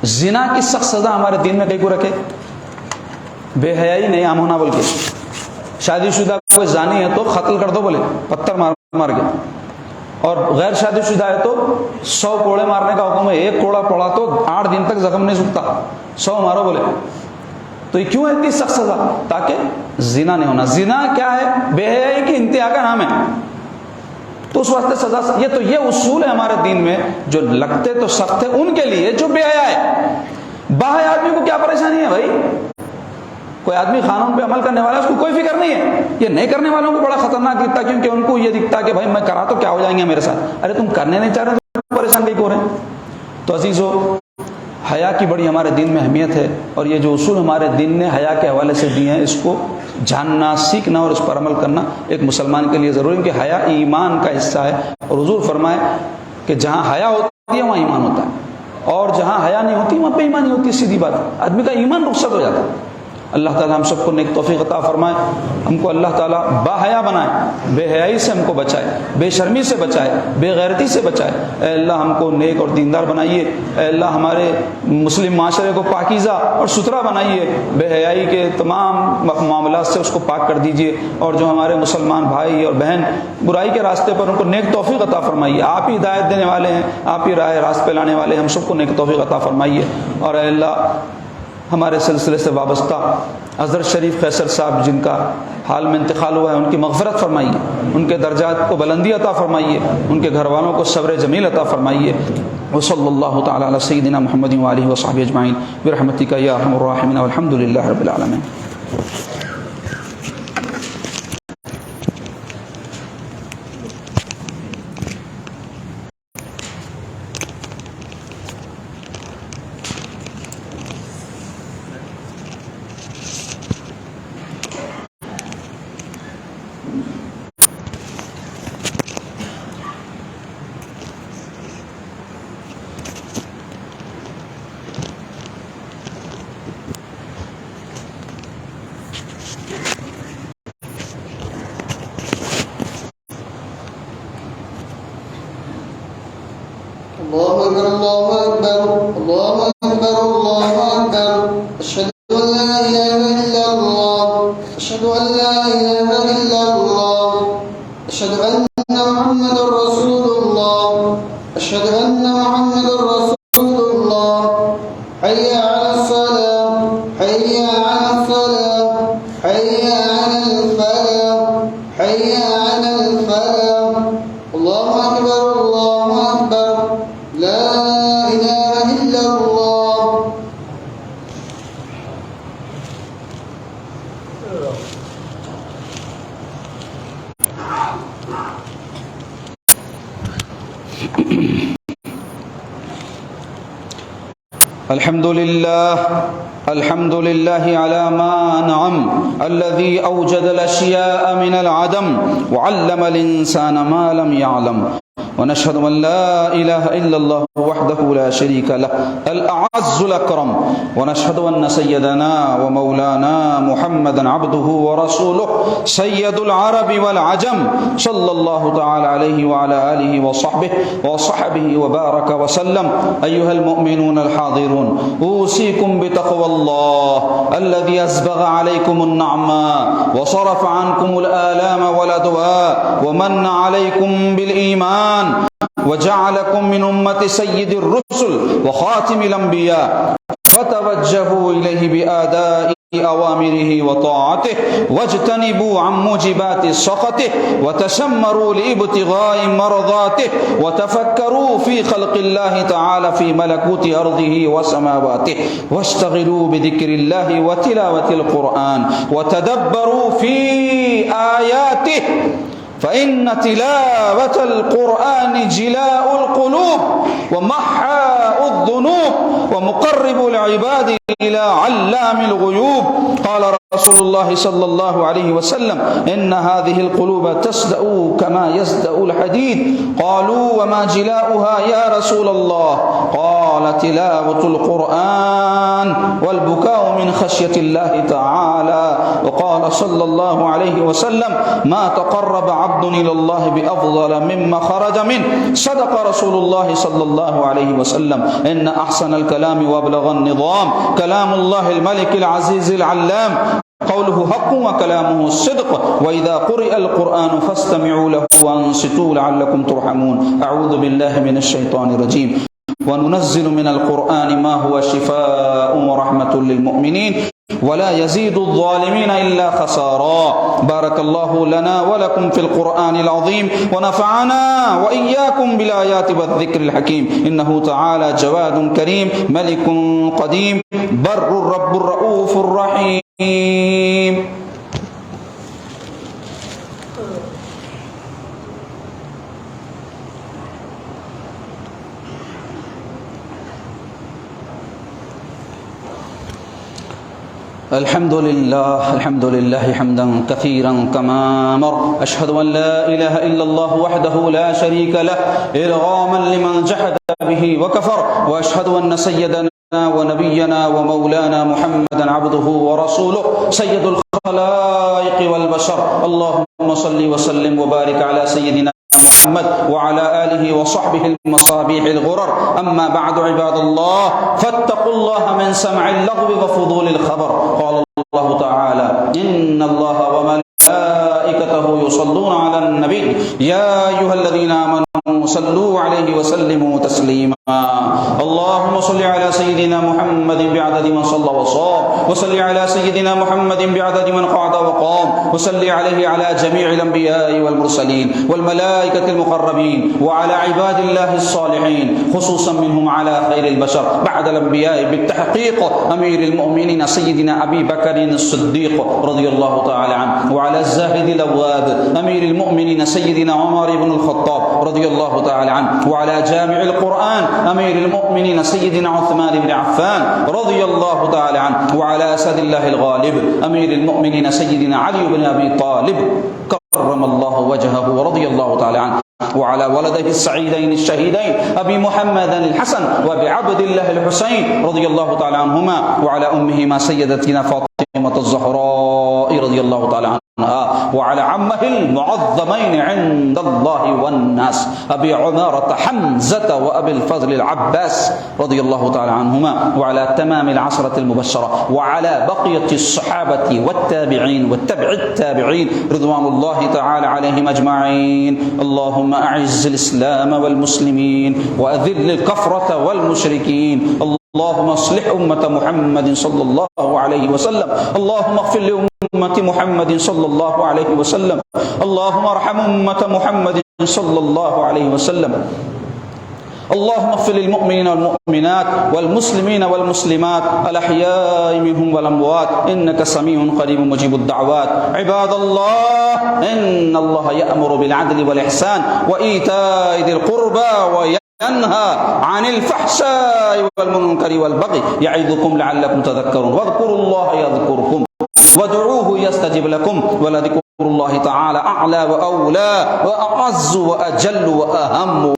زنا کی سخت سزا ہمارے دین میں کئی کو رکھے، بے حیائی نہیں عام ہونا بول کے، شادی شدہ کوئی زانی ہے تو قتل کر دو بولے، پتھر مار کے، اور غیر شادی شدہ ہے تو 100 کوڑے مارنے کا حکم ہے، ایک کوڑا پڑا تو 8 دن تک زخم نہیں سکتا، 100 مارو بولے۔ تو یہ کیوں ہے اتنی سخت سزا؟ تاکہ زنا نہیں ہونا۔ زنا کیا ہے؟ بے حیائی کی انتہا کا نام ہے، تو اس واسطے سزا۔ یہ اصول ہے ہمارے دین میں، جو لگتے تو سخت ہے ان کے لیے جو بے حیا ہے۔ باحیا آدمی کو کیا پریشانی ہے بھائی؟ کوئی آدمی قانون پہ عمل کرنے والا ہے، اس کو کوئی فکر نہیں ہے۔ یہ نہیں کرنے والوں کو بڑا خطرناک دکھتا، کیونکہ ان کو یہ دکھتا کہ بھائی میں کرا تو کیا ہو جائیں گے میرے ساتھ، ارے تم کرنے نہیں چاہ رہے تو پریشان کہیں کو رہے ہیں۔ تو عزیزو، حیا کی بڑی ہمارے دین میں اہمیت ہے، اور یہ جو اصول ہمارے دین نے حیا کے حوالے سے دیے ہیں، اس کو جاننا، سیکھنا اور اس پر عمل کرنا ایک مسلمان کے لیے ضروری ہے، کہ حیا ایمان کا حصہ ہے، اور حضور فرمائے کہ جہاں حیا ہوتی ہے وہاں ایمان ہوتا ہے، اور جہاں حیا نہیں ہوتی وہاں بے ایمانی ہوتی ہے۔ سیدھی بات، آدمی کا ایمان رخصت ہو جاتا ہے۔ اللہ تعالیٰ ہم سب کو نیک توفیق عطا فرمائے، ہم کو اللہ تعالیٰ باحیا بنائے، بے حیائی سے ہم کو بچائے، بے شرمی سے بچائے، بے غیرتی سے بچائے۔ اے اللہ ہم کو نیک اور دیندار بنائیے، اے اللہ ہمارے مسلم معاشرے کو پاکیزہ اور ستھرا بنائیے، بے حیائی کے تمام معاملات سے اس کو پاک کر دیجیے، اور جو ہمارے مسلمان بھائی اور بہن برائی کے راستے پر ان کو نیک توفیق عطا فرمائیے۔ آپ ہی ہدایت دینے والے ہیں، آپ ہی راہ راست پہ لانے والے ہیں، ہم سب کو نیک توفیق عطا فرمائیے۔ اور اے اللہ ہمارے سلسلے سے وابستہ حضرت شریف قیصر صاحب جن کا حال میں انتقال ہوا ہے، ان کی مغفرت فرمائیے، ان کے درجات کو بلندی عطا فرمائیے، ان کے گھر والوں کو صبر جمیل عطا فرمائیے۔ وصلی اللہ تعالی علی سیدنا محمد وآلہ وصحبہ اجمعین برحمتک یا ارحم الراحمین والحمد للہ رب العالمین۔ الله أكبر الله أكبر الله أكبر الله أكبر أشهد أن لا إله إلا الله أشهد أن لا إله إلا الله أشهد أن محمد رسول الله أشهد أن محمد رسول الله حي على الصلاة حي على الصلاة حي على الفلاح الله أكبر لا إله إلا الله. الحمد لله على ما نعم، الذي أوجد الأشياء من العدم وعلم الإنسان ما لم يعلم، ونشهد أن لا إله إلا الله وحده لا شريك له الأعز الأكرم، ونشهد أن سيدنا ومولانا محمدا عبده ورسوله سيد العرب والعجم، صلى الله تعالى عليه وعلى آله وصحبه وبارك وسلم. أيها المؤمنون الحاضرون، أوصيكم بتقوى الله الذي أسبغ عليكم النعماء وصرف عنكم الآلام والأدواء ومن عليكم بالإيمان وجعلكم من أمة سيد الرسل وخاتم الأنبياء، فتوجهوا إليه بآداء أوامره وطاعته، واجتنبوا عن موجبات سخطه، وتشمروا لابتغاء مرضاته، وتفكروا في خلق الله تعالى في ملكوت أرضه وسماواته، واشتغلوا بذكر الله وتلاوة القرآن، وتدبروا في آياته، فإن تلاوة القرآن جلاء القلوب ومحاء الذنوب ومقرب العباد إلى علام الغيوب. قال رسول الله صلى الله عليه وسلم: إن هذه القلوب تصدأ كما يصدأ الحديد. قالوا: وما جلاؤها يا رسول الله؟ قال: تلاوة القرآن والبكاء من خشية الله تعالى. وقال صلى الله عليه وسلم: ما تقرب عبد إلى الله بأفضل مما خرج منه. صدق رسول الله صلى الله عليه وسلم: إن أحسن الكلام وأبلغ النظام كلام الله الملك العزيز العلام، قوله حق وكلامه الصدق، وإذا قرئ القرآن فاستمعوا له وأنصتوا لعلكم ترحمون. أعوذ بالله من الشيطان الرجيم. وننزل من القرآن ما هو شفاء ورحمة للمؤمنين ولا يزيد الظالمين إلا خسارا. بارك الله لنا ولكم في القرآن العظيم، ونفعنا وإياكم بالآيات والذكر الحكيم. إنه تعالى جواد كريم ملك قديم بر الرب الرؤوف الرحيم. الحمد لله حمدا كثيرا كما مر. أشهد أن لا إله إلا الله وحده لا شريك له إرغاما لمن جحد به وكفر، وأشهد أن سيدنا ونبينا ومولانا محمدا عبده ورسوله سيد الخلائق والبشر. اللهم صل وسلم وبارك على سيدنا محمد وعلى آله وصحبه المصابيح الغرر. أما بعد عباد الله، فاتقوا الله من سمع اللغو وفضول الخبر. قال الله تعالى: إن الله وملائكته يصلون على النبي يا أيها الذين آمنوا صلوا عليه وسلموا تسليما. اللهم صل على سيدنا محمد بعدد من صلى وصام، وصل على سيدنا محمد بعدد من قعد وقام، وصل عليه على جميع الأنبياء والمرسلين والملائكة المقربين وعلى عباد الله الصالحين، خصوصا منهم على خير البشر بعد الأنبياء بالتحقيق أمير المؤمنين سيدنا أبي بكر الصديق رضي الله تعالى عنه، وعلى الزاهد الأواب أمير المؤمنين سيدنا عمر بن الخطاب رضي الله تعالى عنه، وعلى جامع القرآن أمير المؤمنين سيدنا عثمان بن عفان رضي الله تعالى عنه، وعلى أسد الله الغالب أمير المؤمنين سيدنا علي بن أبي طالب كرم الله وجهه ورضي الله تعالى عنه، وعلى ولده السعيدين الشهيدين أبي محمد الحسن وأبي عبد الله الحسين رضي الله تعالى عنهما، وعلى أمهما سيدتنا فاطمة الزهراء رضي الله تعالى عنها، وعلى عمه المعظمين عند الله والناس أبي عمارة حمزة وأبي الفضل العباس رضي الله تعالى عنهما، وعلى تمام العشرة المبشرة، وعلى بقية الصحابة والتابعين والتبع التابعين رضوان الله تعالى عليهم أجمعين. اللهم أعز الإسلام والمسلمين وأذل الكفرة والمشركين. اللهم اصلح أمة محمد صلى الله عليه وسلم اللهم اغفر لأمة محمد صلى الله عليه وسلم اللهم ارحم أمة محمد صلى الله عليه وسلم اللهم اغفر للمؤمنين والمؤمنات والمسلمين والمسلمات الأحياء منهم والأموات إنك سميع قريب مجيب الدعوات عباد الله إن الله يأمر بالعدل والإحسان وإيتاء ذي القربى وينهى عن الفحشاء والمنكر والبغي يعظكم لعلكم تذكرون واذكروا الله يذكركم وادعوه يستجب لكم ولذكر الله تعالى أعلى وأولى وأعز وأجل وأهم